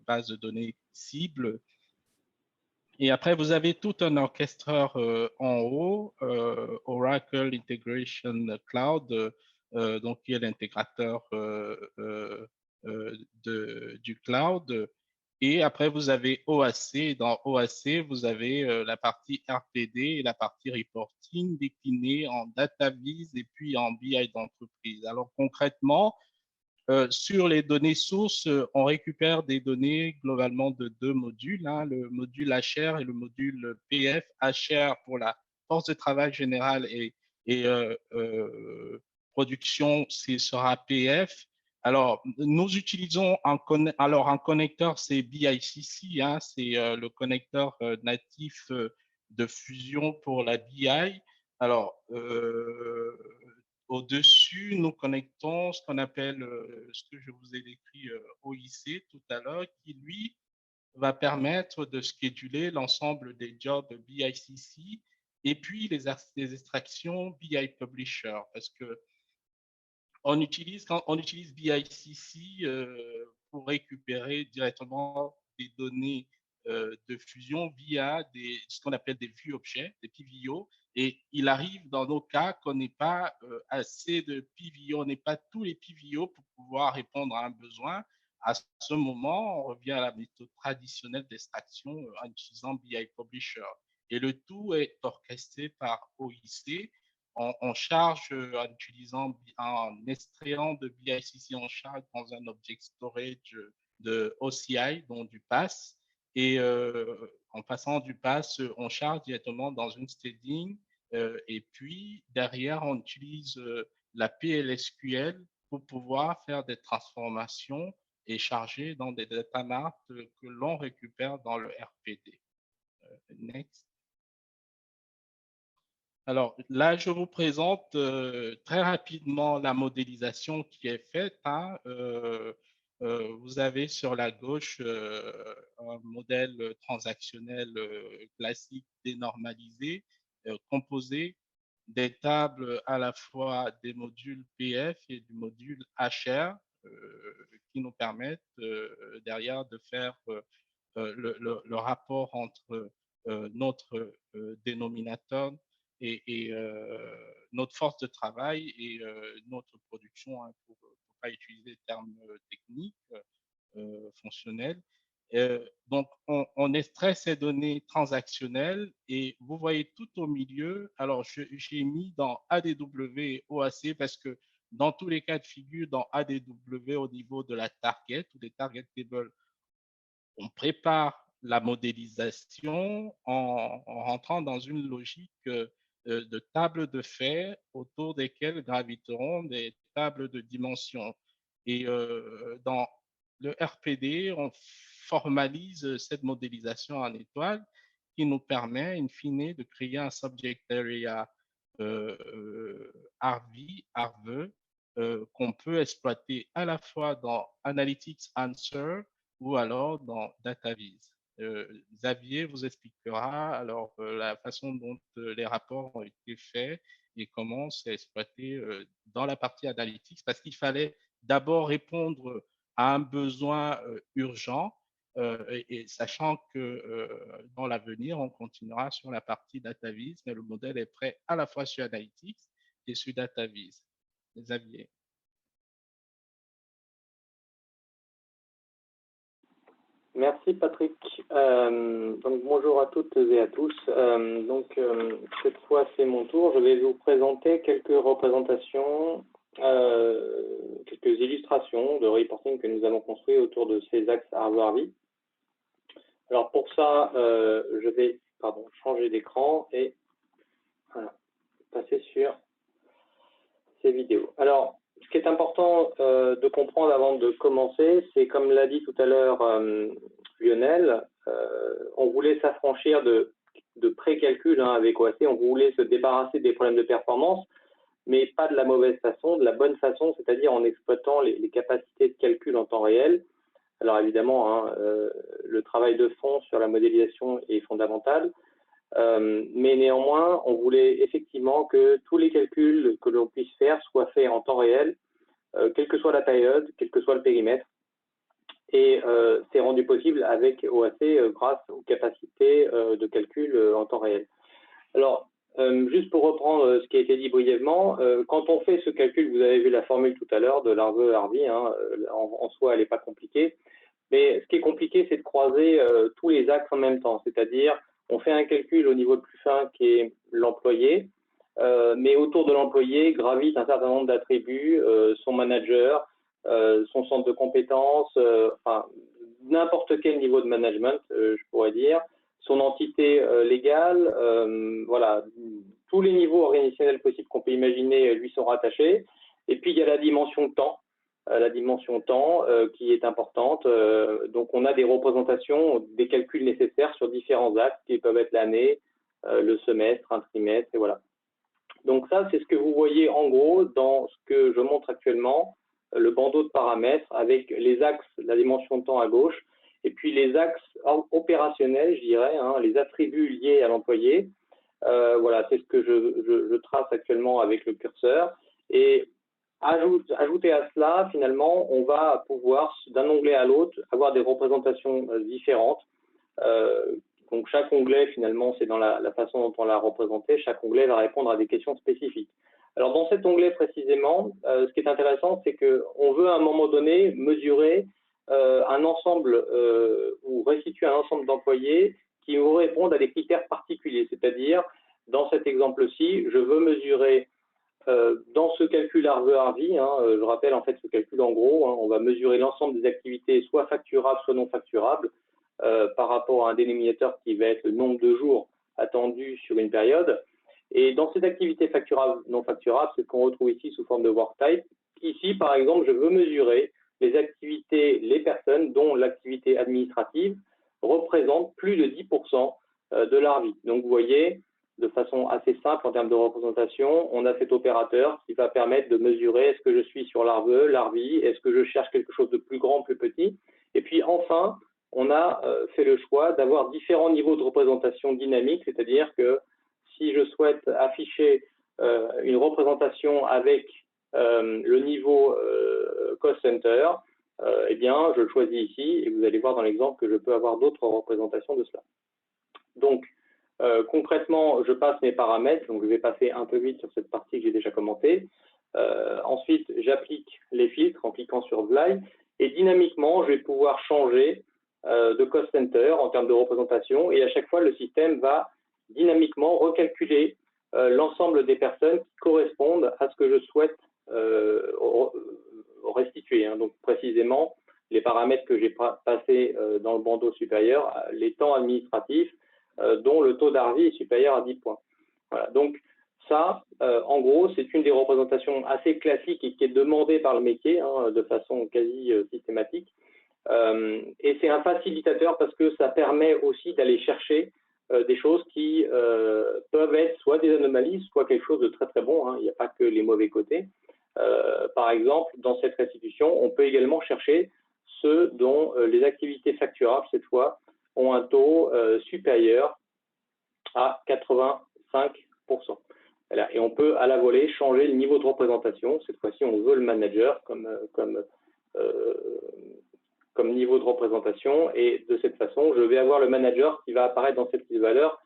base de données cible. Et après, vous avez tout un orchestreur en haut, Oracle Integration Cloud, donc qui est l'intégrateur du cloud. Et après, vous avez OAC. Dans OAC, vous avez la partie RPD et la partie reporting déclinée en data vise et puis en BI d'entreprise. Alors concrètement, sur les données sources, on récupère des données globalement de 2 modules, hein, le module HR et le module PF. HR pour la force de travail générale et production, ce sera PF. Alors, nous utilisons un connecteur, c'est BICC, hein, c'est le connecteur natif de Fusion pour la BI. Alors, au-dessus, nous connectons ce qu'on appelle, ce que je vous ai décrit OIC tout à l'heure, qui lui va permettre de scheduler l'ensemble des jobs BICC et puis les extractions BI Publisher, parce que quand on utilise BICC pour récupérer directement des données de fusion via ce qu'on appelle des views objets, des PVO. Et il arrive dans nos cas qu'on n'ait pas assez de PVO, on n'ait pas tous les PVO pour pouvoir répondre à un besoin. À ce moment, on revient à la méthode traditionnelle d'extraction en utilisant BI Publisher. Et le tout est orchestré par OIC. On charge en extrayant de BICC, on charge dans un object storage de OCI, donc du pass. Et en passant du pass, on charge directement dans une staging. Et puis, derrière, on utilise la PLSQL pour pouvoir faire des transformations et charger dans des data marts que l'on récupère dans le RPD. Next. Alors là, je vous présente très rapidement la modélisation qui est faite, hein. Vous avez sur la gauche un modèle transactionnel classique dénormalisé, composé des tables à la fois des modules PF et du module HR qui nous permettent derrière de faire le rapport entre notre dénominateur et notre force de travail et notre production, hein, pour ne pas utiliser des termes techniques, fonctionnels. Donc, on extrait ces données transactionnelles et vous voyez tout au milieu, alors j'ai mis dans ADW et OAC parce que dans tous les cas de figure, dans ADW, au niveau de la target ou des target tables, on prépare la modélisation en rentrant dans une logique de tables de faits autour desquelles graviteront des tables de dimensions. Et dans le RPD, on formalise cette modélisation en étoile qui nous permet, in fine, de créer un subject area Arveux, qu'on peut exploiter à la fois dans Analytics Answer ou alors dans DataVis. Xavier vous expliquera alors la façon dont les rapports ont été faits et comment c'est exploité dans la partie Analytics, parce qu'il fallait d'abord répondre à un besoin urgent, et sachant que dans l'avenir, on continuera sur la partie DataVis, mais le modèle est prêt à la fois sur Analytics et sur DataVis. Xavier. Merci Patrick. Donc bonjour à toutes et à tous. Cette fois c'est mon tour. Je vais vous présenter quelques représentations, quelques illustrations de reporting que nous avons construit autour de ces axes Harvard-V. Alors pour ça, je vais changer d'écran et voilà, passer sur ces vidéos. Alors, ce qui est important de comprendre avant de commencer, c'est comme l'a dit tout à l'heure Lionel, on voulait s'affranchir de pré-calcul avec OAC, on voulait se débarrasser des problèmes de performance, mais pas de la mauvaise façon, de la bonne façon, c'est-à-dire en exploitant les capacités de calcul en temps réel. Alors évidemment, le travail de fond sur la modélisation est fondamental, mais néanmoins, on voulait effectivement que tous les calculs que l'on puisse faire soient faits en temps réel, quelle que soit la période, quel que soit le périmètre. Et c'est rendu possible avec OAC grâce aux capacités de calcul en temps réel. Alors, juste pour reprendre ce qui a été dit brièvement, quand on fait ce calcul, vous avez vu la formule tout à l'heure de Larve-Harvey, en soi, elle n'est pas compliquée. Mais ce qui est compliqué, c'est de croiser tous les axes en même temps. C'est-à-dire, on fait un calcul au niveau le plus fin qui est l'employé, mais autour de l'employé gravite un certain nombre d'attributs, son manager, son centre de compétences, enfin, n'importe quel niveau de management, je pourrais dire, son entité légale, voilà, tous les niveaux organisationnels possibles qu'on peut imaginer lui sont rattachés. Et puis, il y a la dimension temps. Qui est importante. Donc, on a des représentations, des calculs nécessaires sur différents axes qui peuvent être l'année, le semestre, un trimestre, et voilà. Donc, ça, c'est ce que vous voyez en gros dans ce que je montre actuellement, le bandeau de paramètres avec les axes, la dimension de temps à gauche, et puis les axes opérationnels, je dirais, les attributs liés à l'employé. Voilà, c'est ce que je trace actuellement avec le curseur. Et ajouter à cela, finalement, on va pouvoir, d'un onglet à l'autre, avoir des représentations différentes. Donc, chaque onglet, finalement, c'est dans la façon dont on l'a représenté. Chaque onglet va répondre à des questions spécifiques. Alors, dans cet onglet, précisément, ce qui est intéressant, c'est qu'on veut, à un moment donné, mesurer un ensemble ou restituer un ensemble d'employés qui vont répondre à des critères particuliers. C'est-à-dire, dans cet exemple-ci, je veux mesurer dans ce calcul Harvey, je rappelle en fait ce calcul en gros, on va mesurer l'ensemble des activités soit facturables, soit non facturables, par rapport à un dénominateur qui va être le nombre de jours attendus sur une période. Et dans ces activités facturables, non facturables, c'est ce qu'on retrouve ici sous forme de work type. Ici, par exemple, je veux mesurer les activités, les personnes dont l'activité administrative représente plus de 10% de l'Harvey. Donc, vous voyez, de façon assez simple en termes de représentation, on a cet opérateur qui va permettre de mesurer est-ce que je suis sur l'Harvey, est-ce que je cherche quelque chose de plus grand, plus petit. Et puis enfin, on a fait le choix d'avoir différents niveaux de représentation dynamique, c'est-à-dire que si je souhaite afficher une représentation avec le niveau cost center, eh bien, je le choisis ici et vous allez voir dans l'exemple que je peux avoir d'autres représentations de cela. Donc, concrètement, je passe mes paramètres, donc je vais passer un peu vite sur cette partie que j'ai déjà commentée. Ensuite, j'applique les filtres en cliquant sur Apply et dynamiquement, je vais pouvoir changer de cost center en termes de représentation et à chaque fois, le système va dynamiquement recalculer l'ensemble des personnes qui correspondent à ce que je souhaite restituer. Donc, précisément, les paramètres que j'ai passés dans le bandeau supérieur, les temps administratifs, dont le taux d'Harvey est supérieur à 10 points. Voilà. Donc, ça, en gros, c'est une des représentations assez classiques et qui est demandée par le métier de façon quasi systématique. Et c'est un facilitateur parce que ça permet aussi d'aller chercher des choses qui peuvent être soit des anomalies, soit quelque chose de très très bon. Il n'y a pas que les mauvais côtés. Par exemple, dans cette restitution, on peut également chercher ceux dont les activités facturables, cette fois, ont un taux supérieur à 85%. Voilà. Et on peut à la volée changer le niveau de représentation. Cette fois-ci, on veut le manager comme niveau de représentation. Et de cette façon, je vais avoir le manager qui va apparaître dans cette liste de valeurs.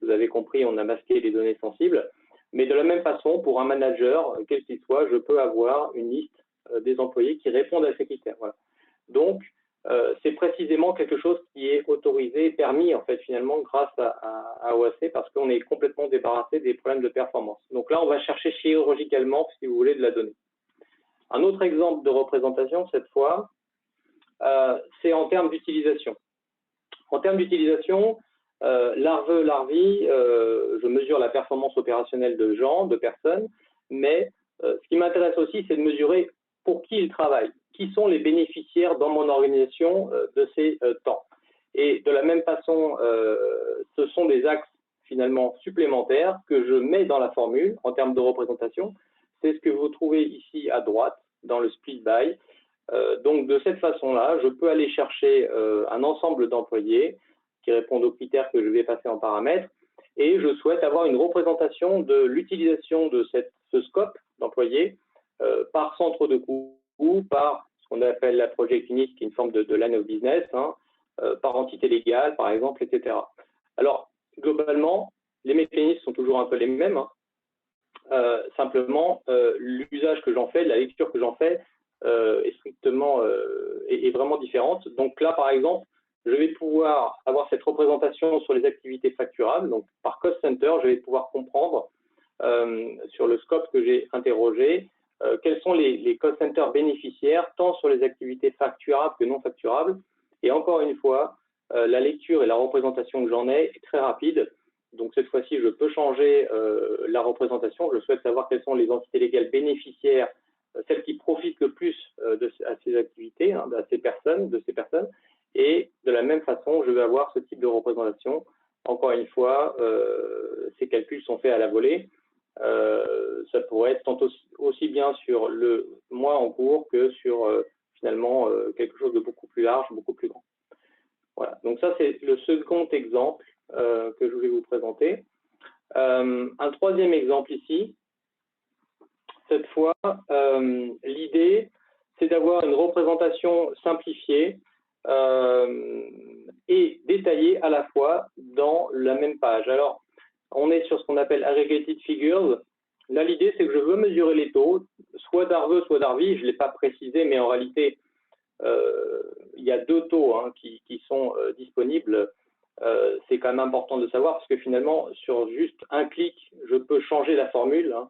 Vous avez compris, on a masqué les données sensibles. Mais de la même façon, pour un manager, quel qu'il soit, je peux avoir une liste des employés qui répondent à ces critères. Voilà. Donc, c'est précisément quelque chose qui est autorisé, permis en fait finalement grâce à OAC parce qu'on est complètement débarrassé des problèmes de performance. Donc là, on va chercher chirurgicalement, si vous voulez, de la donnée. Un autre exemple de représentation, cette fois, c'est en termes d'utilisation. En termes d'utilisation, larvi, je mesure la performance opérationnelle de gens, de personnes, mais ce qui m'intéresse aussi, c'est de mesurer pour qui ils travaillent, qui sont les bénéficiaires dans mon organisation de ces temps. Et de la même façon, ce sont des axes finalement supplémentaires que je mets dans la formule en termes de représentation. C'est ce que vous trouvez ici à droite dans le split by. Donc de cette façon-là, je peux aller chercher un ensemble d'employés qui répondent aux critères que je vais passer en paramètres et je souhaite avoir une représentation de l'utilisation de ce scope d'employés par centre de coût ou par ce qu'on appelle la project unit, qui est une forme de line of business, hein, par entité légale, par exemple, etc. Alors, globalement, les mécanismes sont toujours un peu les mêmes. Hein. Simplement, l'usage que j'en fais, la lecture que j'en fais est strictement, est vraiment différente. Donc là, par exemple, je vais pouvoir avoir cette représentation sur les activités facturables. Donc, par cost center, je vais pouvoir comprendre sur le scope que j'ai interrogé, quels sont les cost centers bénéficiaires, tant sur les activités facturables que non facturables. Et encore une fois, la lecture et la représentation que j'en ai est très rapide. Donc cette fois-ci, je peux changer la représentation. Je souhaite savoir quelles sont les entités légales bénéficiaires, celles qui profitent le plus à ces activités, hein, à ces personnes, de ces personnes. Et de la même façon, je vais avoir ce type de représentation. Encore une fois, ces calculs sont faits à la volée. Ça pourrait être tant aussi bien sur le mois en cours que sur finalement quelque chose de beaucoup plus large, beaucoup plus grand. Voilà, donc ça c'est le second exemple que je voulais vous présenter. Un troisième exemple ici, cette fois, l'idée c'est d'avoir une représentation simplifiée et détaillée à la fois dans la même page. Alors, on est sur ce qu'on appelle aggregated figures. Là, l'idée, c'est que je veux mesurer les taux, soit d'ARVE, soit d'ARVI. Je ne l'ai pas précisé, mais en réalité, il y a deux taux hein, qui sont disponibles. C'est quand même important de savoir parce que finalement, sur juste un clic, je peux changer la formule. Hein.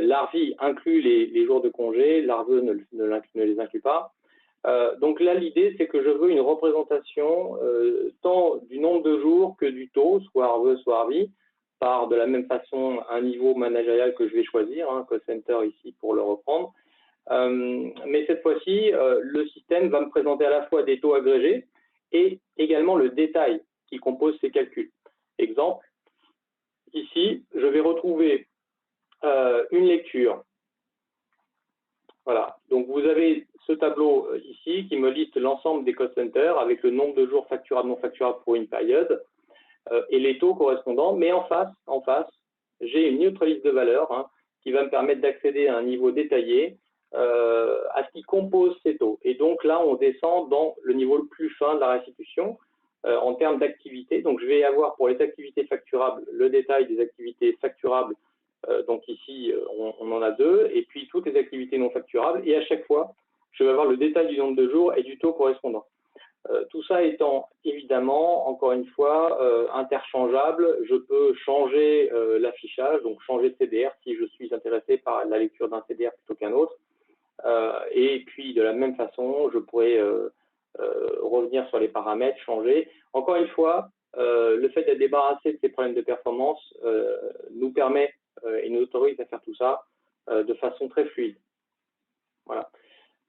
L'ARVI inclut les jours de congé, l'ARVE ne les inclut pas. Donc là, l'idée, c'est que je veux une représentation tant du nombre de jours que du taux, soit ARVE, soit ARVI, par de la même façon un niveau managérial que je vais choisir, hein, cost center ici pour le reprendre. Mais cette fois-ci, le système va me présenter à la fois des taux agrégés et également le détail qui compose ces calculs. Exemple, ici, je vais retrouver une lecture. Voilà, donc vous avez ce tableau ici qui me liste l'ensemble des cost centers avec le nombre de jours facturables, non facturables pour une période et les taux correspondants. Mais en face, j'ai une autre liste de valeurs hein, qui va me permettre d'accéder à un niveau détaillé à ce qui compose ces taux. Et donc là, on descend dans le niveau le plus fin de la restitution en termes d'activité. Donc je vais avoir pour les activités facturables le détail des activités facturables. Donc ici, on en a deux, et puis toutes les activités non facturables. Et à chaque fois, je vais avoir le détail du nombre de jours et du taux correspondant. Tout ça étant évidemment, encore une fois, interchangeable, je peux changer l'affichage, donc changer de CDR si je suis intéressé par la lecture d'un CDR plutôt qu'un autre. Et puis, de la même façon, je pourrais revenir sur les paramètres, changer. Encore une fois, le fait d'être débarrassé de ces problèmes de performance nous permet et nous autorise à faire tout ça de façon très fluide. Voilà.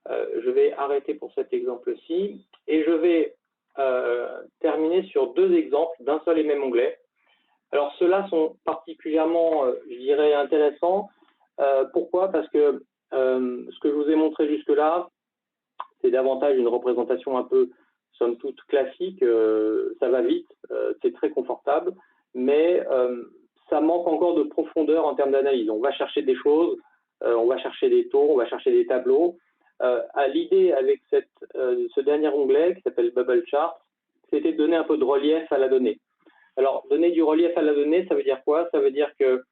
Je vais arrêter pour cet exemple-ci et je vais terminer sur deux exemples d'un seul et même onglet. Alors, ceux-là sont particulièrement, je dirais, intéressants. Pourquoi? Parce que ce que je vous ai montré jusque-là, c'est davantage une représentation un peu, somme toute, classique. Ça va vite, c'est très confortable, mais ça manque encore de profondeur en termes d'analyse. On va chercher des choses, on va chercher des taux, on va chercher des tableaux. L'idée avec ce dernier onglet qui s'appelle Bubble Chart, c'était de donner un peu de relief à la donnée. Alors, donner du relief à la donnée, ça veut dire quoi? Ça veut dire que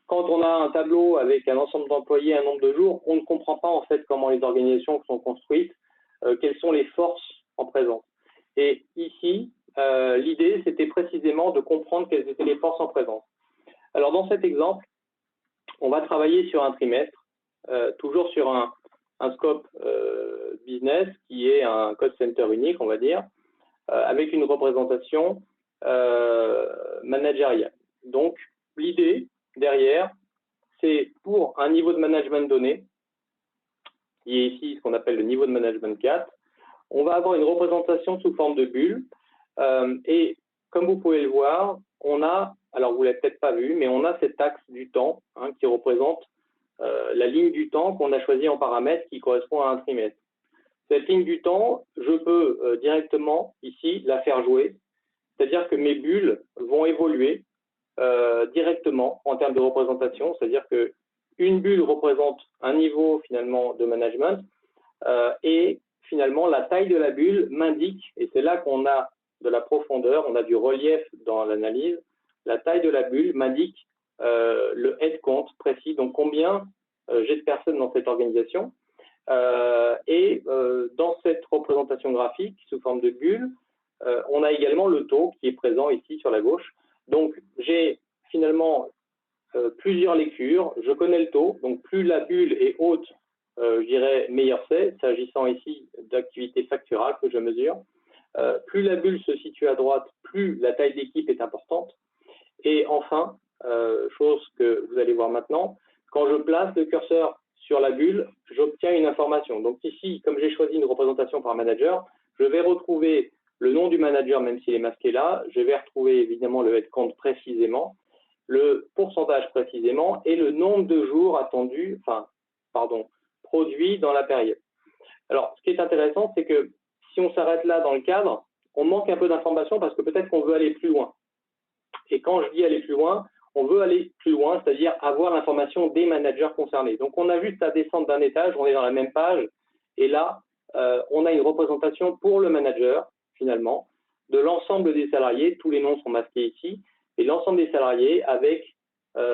quand on a un tableau avec un ensemble d'employés, un nombre de jours, on ne comprend pas en fait comment les organisations sont construites quelles sont les forces en présence. Et ici, l'idée, c'était précisément de comprendre quelles étaient les forces en présence. Alors, dans cet exemple, on va travailler sur un trimestre, toujours sur un scope business qui est un cost center unique, on va dire, avec une représentation managériale. Donc, l'idée derrière, c'est pour un niveau de management donné, qui est ici ce qu'on appelle le niveau de management 4, on va avoir une représentation sous forme de bulle. Et comme vous pouvez le voir, on a, alors vous ne l'avez peut-être pas vu, mais on a cet axe du temps qui représente la ligne du temps qu'on a choisie en paramètre qui correspond à un trimestre. Cette ligne du temps, je peux directement ici la faire jouer, c'est-à-dire que mes bulles vont évoluer directement en termes de représentation, c'est-à-dire qu'une bulle représente un niveau finalement de management et finalement la taille de la bulle m'indique, et c'est là qu'on a de la profondeur, on a du relief dans l'analyse, la taille de la bulle m'indique le headcount précis, donc combien j'ai de personnes dans cette organisation. Dans cette représentation graphique sous forme de bulle, on a également le taux qui est présent ici sur la gauche. Donc, j'ai finalement plusieurs lectures. Je connais le taux, donc plus la bulle est haute, je dirais meilleur c'est, s'agissant ici d'activité facturale que je mesure. Plus la bulle se situe à droite, plus la taille d'équipe est importante. Et enfin, chose que vous allez voir maintenant, quand je place le curseur sur la bulle, j'obtiens une information. Donc ici, comme j'ai choisi une représentation par manager, je vais retrouver le nom du manager, même s'il est masqué là. Je vais retrouver évidemment le headcount précisément, le pourcentage précisément et le nombre de jours attendus, produits dans la période. Alors, ce qui est intéressant, c'est que si on s'arrête là dans le cadre, on manque un peu d'informations parce que peut-être qu'on veut aller plus loin. Et quand je dis aller plus loin, on veut aller plus loin, c'est-à-dire avoir l'information des managers concernés. Donc, on a juste à descendre d'un étage, on est dans la même page, et là, on a une représentation pour le manager, finalement, de l'ensemble des salariés, tous les noms sont masqués ici, et l'ensemble des salariés avec,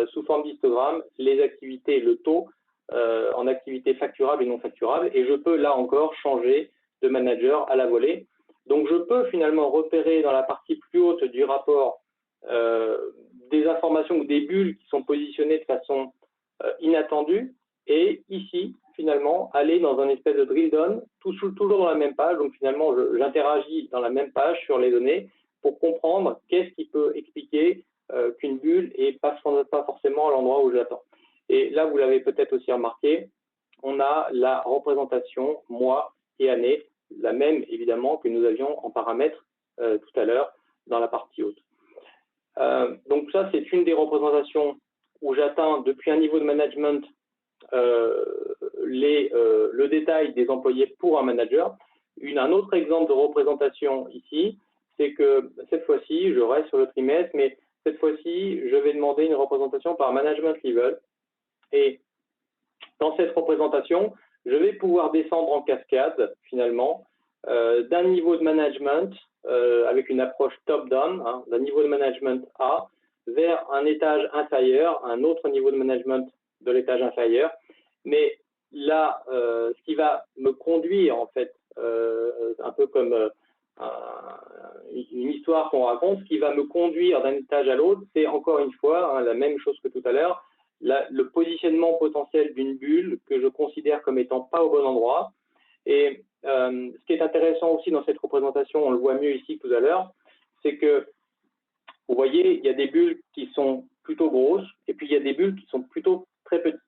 sous forme d'histogramme, les activités, le taux en activités facturables et non facturables, et je peux là encore changer de manager à la volée. Donc, je peux finalement repérer dans la partie plus haute du rapport des informations ou des bulles qui sont positionnées de façon inattendue, et ici, finalement, aller dans un espèce de drill down, toujours dans la même page. Donc, finalement, j'interagis dans la même page sur les données pour comprendre qu'est-ce qui peut expliquer qu'une bulle n'est pas forcément à l'endroit où j'attends. Et là, vous l'avez peut-être aussi remarqué, on a la représentation mois et année, la même évidemment que nous avions en paramètres tout à l'heure dans la partie haute. Donc ça, c'est une des représentations où j'atteins depuis un niveau de management le détail des employés pour un manager. Un autre exemple de représentation ici, c'est que cette fois-ci, je reste sur le trimestre, mais cette fois-ci, je vais demander une représentation par management level. Et dans cette représentation, je vais pouvoir descendre en cascade, finalement, d'un niveau de management avec une approche top-down, d'un niveau de management A, vers un étage inférieur, un autre niveau de management de l'étage inférieur. Mais là, ce qui va me conduire, en fait, un peu comme une histoire qu'on raconte, ce qui va me conduire d'un étage à l'autre, c'est encore une fois la même chose que tout à l'heure, le positionnement potentiel d'une bulle que je considère comme étant pas au bon endroit. Et ce qui est intéressant aussi dans cette représentation, on le voit mieux ici que tout à l'heure, c'est que vous voyez, il y a des bulles qui sont plutôt grosses et puis il y a des bulles qui sont plutôt très petites.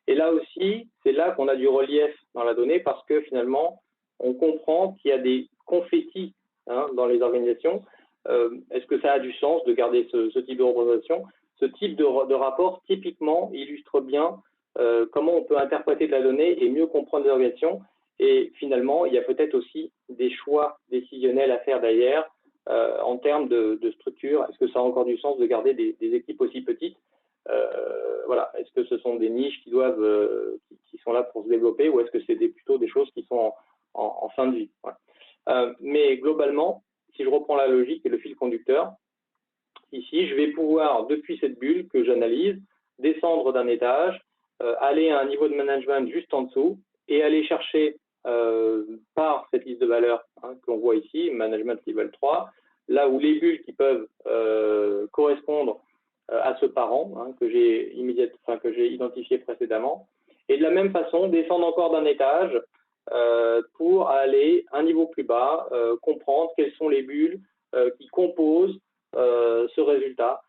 Et là aussi, c'est là qu'on a du relief dans la donnée parce que finalement, on comprend qu'il y a des confettis dans les organisations. Est-ce que ça a du sens de garder ce type de représentation? Ce type de rapport, typiquement, illustre bien comment on peut interpréter de la donnée et mieux comprendre les organisations. Et finalement, il y a peut-être aussi des choix décisionnels à faire derrière en termes de structure. Est-ce que ça a encore du sens de garder des équipes aussi petites? Voilà. Est-ce que ce sont des niches qui sont là pour se développer ou est-ce que c'est plutôt des choses qui sont en fin de vie? Voilà. Mais globalement, si je reprends la logique et le fil conducteur, ici, je vais pouvoir, depuis cette bulle que j'analyse, descendre d'un étage, aller à un niveau de management juste en dessous et aller chercher par cette liste de valeurs que l'on voit ici, Management Level 3, là où les bulles qui peuvent correspondre à ce parent que j'ai identifié précédemment. Et de la même façon, descendre encore d'un étage pour aller un niveau plus bas, comprendre quelles sont les bulles qui composent ce résultat,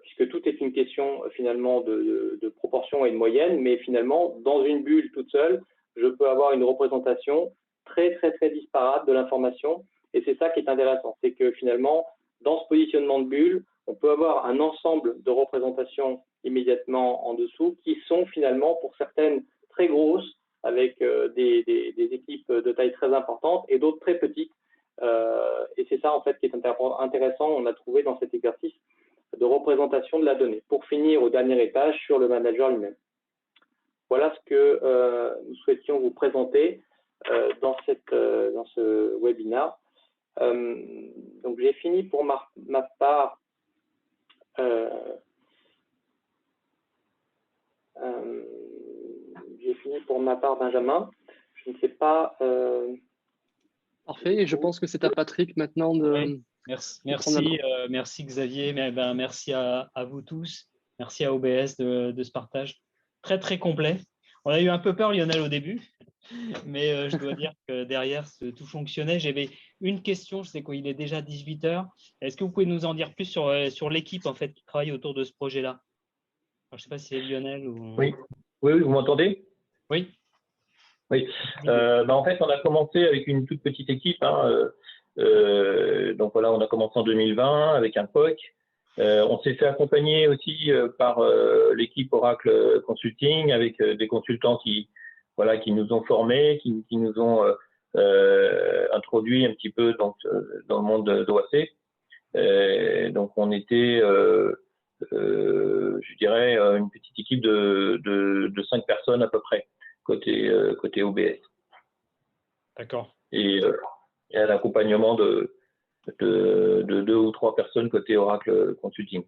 puisque tout est une question finalement de proportion et de moyenne, mais finalement, dans une bulle toute seule, je peux avoir une représentation très, très, très disparate de l'information. Et c'est ça qui est intéressant, c'est que finalement, dans ce positionnement de bulle, on peut avoir un ensemble de représentations immédiatement en dessous qui sont finalement, pour certaines, très grosses, avec des équipes de taille très importante et d'autres très petites. Et c'est ça, en fait, qui est intéressant, on a trouvé dans cet exercice de représentation de la donnée. Pour finir au dernier étage sur le manager lui-même. Voilà ce que nous souhaitions vous présenter dans ce webinaire. Donc, j'ai fini pour ma part. J'ai fini pour ma part, Benjamin. Je ne sais pas. Parfait, et je pense que c'est à Patrick maintenant de. Oui, merci Xavier, merci à vous tous, merci à OBS de ce partage très très complet. On a eu un peu peur, Lionel, au début, mais je dois dire que derrière, tout fonctionnait. J'avais une question, je sais qu'il est déjà 18 h. Est-ce que vous pouvez nous en dire plus sur l'équipe en fait, qui travaille autour de ce projet-là? Je ne sais pas si c'est Lionel ou… Oui, vous m'entendez? Oui. Oui. En fait, on a commencé avec une toute petite équipe. Donc voilà, on a commencé en 2020 avec un POC. On s'est fait accompagner aussi par l'équipe Oracle Consulting avec des consultants qui nous ont formés, qui nous ont introduit un petit peu dans le monde d'OAC. Donc on était, je dirais, une petite équipe de 5 personnes à peu près côté OBS. D'accord. Et un accompagnement de 2 ou 3 personnes côté Oracle Consulting.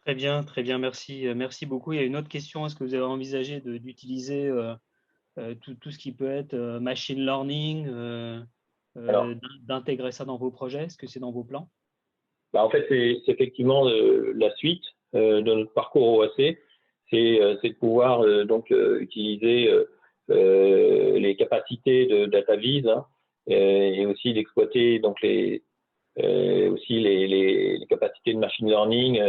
Très bien, merci beaucoup. Il y a une autre question, est-ce que vous avez envisagé d'utiliser tout ce qui peut être machine learning, d'intégrer ça dans vos projets? Est-ce que c'est dans vos plans? En fait, c'est effectivement la suite de notre parcours OAC, c'est de pouvoir utiliser les capacités de DataVis et aussi d'exploiter donc les capacités de machine learning,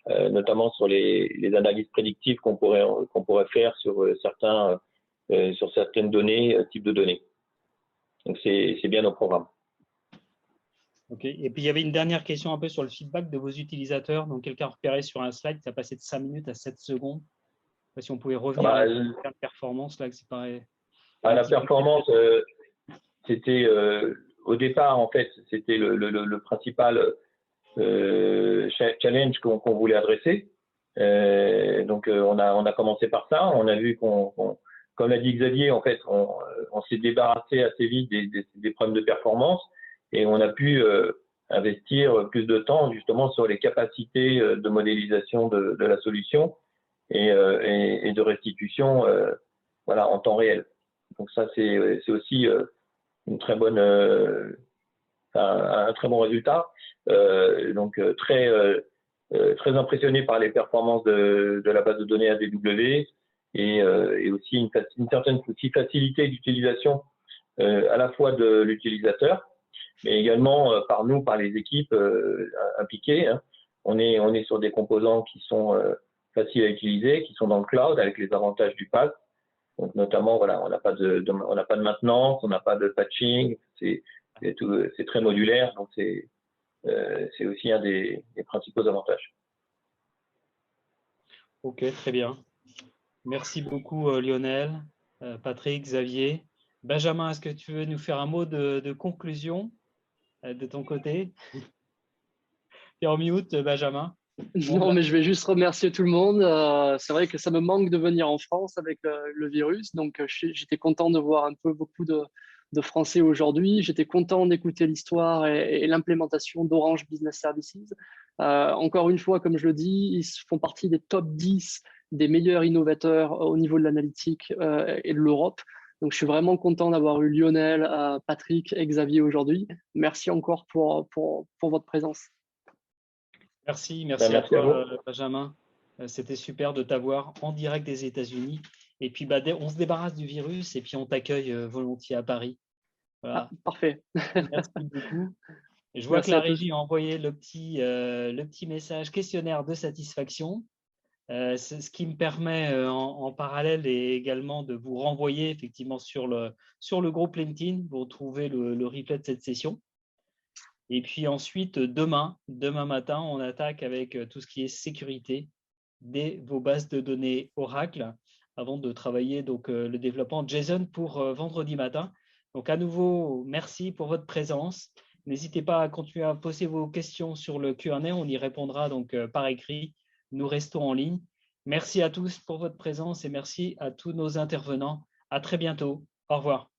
notamment sur les analyses prédictives qu'on pourrait faire sur certaines données, types de données. Donc c'est bien au programme. Ok. Et puis il y avait une dernière question un peu sur le feedback de vos utilisateurs. Donc quelqu'un repérait sur un slide, ça passait de 5 minutes à 7 secondes. Je ne sais pas si on pouvait revenir à la performance là, que c'est pareil. La performance, c'était au départ en fait, c'était le principal challenge qu'on voulait adresser. Donc on a commencé par ça. On a vu comme l'a dit Xavier, en fait, on s'est débarrassé assez vite des problèmes de performance et on a pu investir plus de temps justement sur les capacités de modélisation de la solution et de restitution en temps réel. Donc ça, c'est aussi une très bonne, un très bon résultat. Donc très impressionné par les performances de la base de données ADW et aussi une certaine facilité d'utilisation à la fois de l'utilisateur, mais également par nous, par les équipes impliquées. On est sur des composants qui sont faciles à utiliser, qui sont dans le cloud avec les avantages du PaaS. Donc notamment, on n'a pas de maintenance, on n'a pas de patching, c'est très modulaire, donc c'est aussi un des principaux avantages. Ok, très bien. Merci beaucoup Lionel, Patrick, Xavier. Benjamin, est-ce que tu veux nous faire un mot de conclusion de ton côté? Tu es en mute, Benjamin. Non, mais je vais juste remercier tout le monde. C'est vrai que ça me manque de venir en France avec le virus. Donc, j'étais content de voir un peu beaucoup de Français aujourd'hui. J'étais content d'écouter l'histoire et l'implémentation d'Orange Business Services. Encore une fois, comme je le dis, ils font partie des top 10 des meilleurs innovateurs au niveau de l'analytique et de l'Europe. Donc, je suis vraiment content d'avoir eu Lionel, Patrick et Xavier aujourd'hui. Merci encore pour votre présence. Merci Ben, à merci toi, à vous. Benjamin. C'était super de t'avoir en direct des États-Unis. Et puis, on se débarrasse du virus et puis on t'accueille volontiers à Paris. Voilà. Parfait. Merci beaucoup. Je vois que Merci la à tous. régie a envoyé le petit message questionnaire de satisfaction. C'est ce qui me permet en parallèle et également de vous renvoyer effectivement sur le groupe LinkedIn. Vous retrouvez le replay de cette session. Et puis ensuite, demain matin, on attaque avec tout ce qui est sécurité vos bases de données Oracle avant de travailler donc, le développement JSON pour vendredi matin. Donc à nouveau, merci pour votre présence. N'hésitez pas à continuer à poser vos questions sur le Q&A. On y répondra donc par écrit. Nous restons en ligne. Merci à tous pour votre présence et merci à tous nos intervenants. À très bientôt. Au revoir.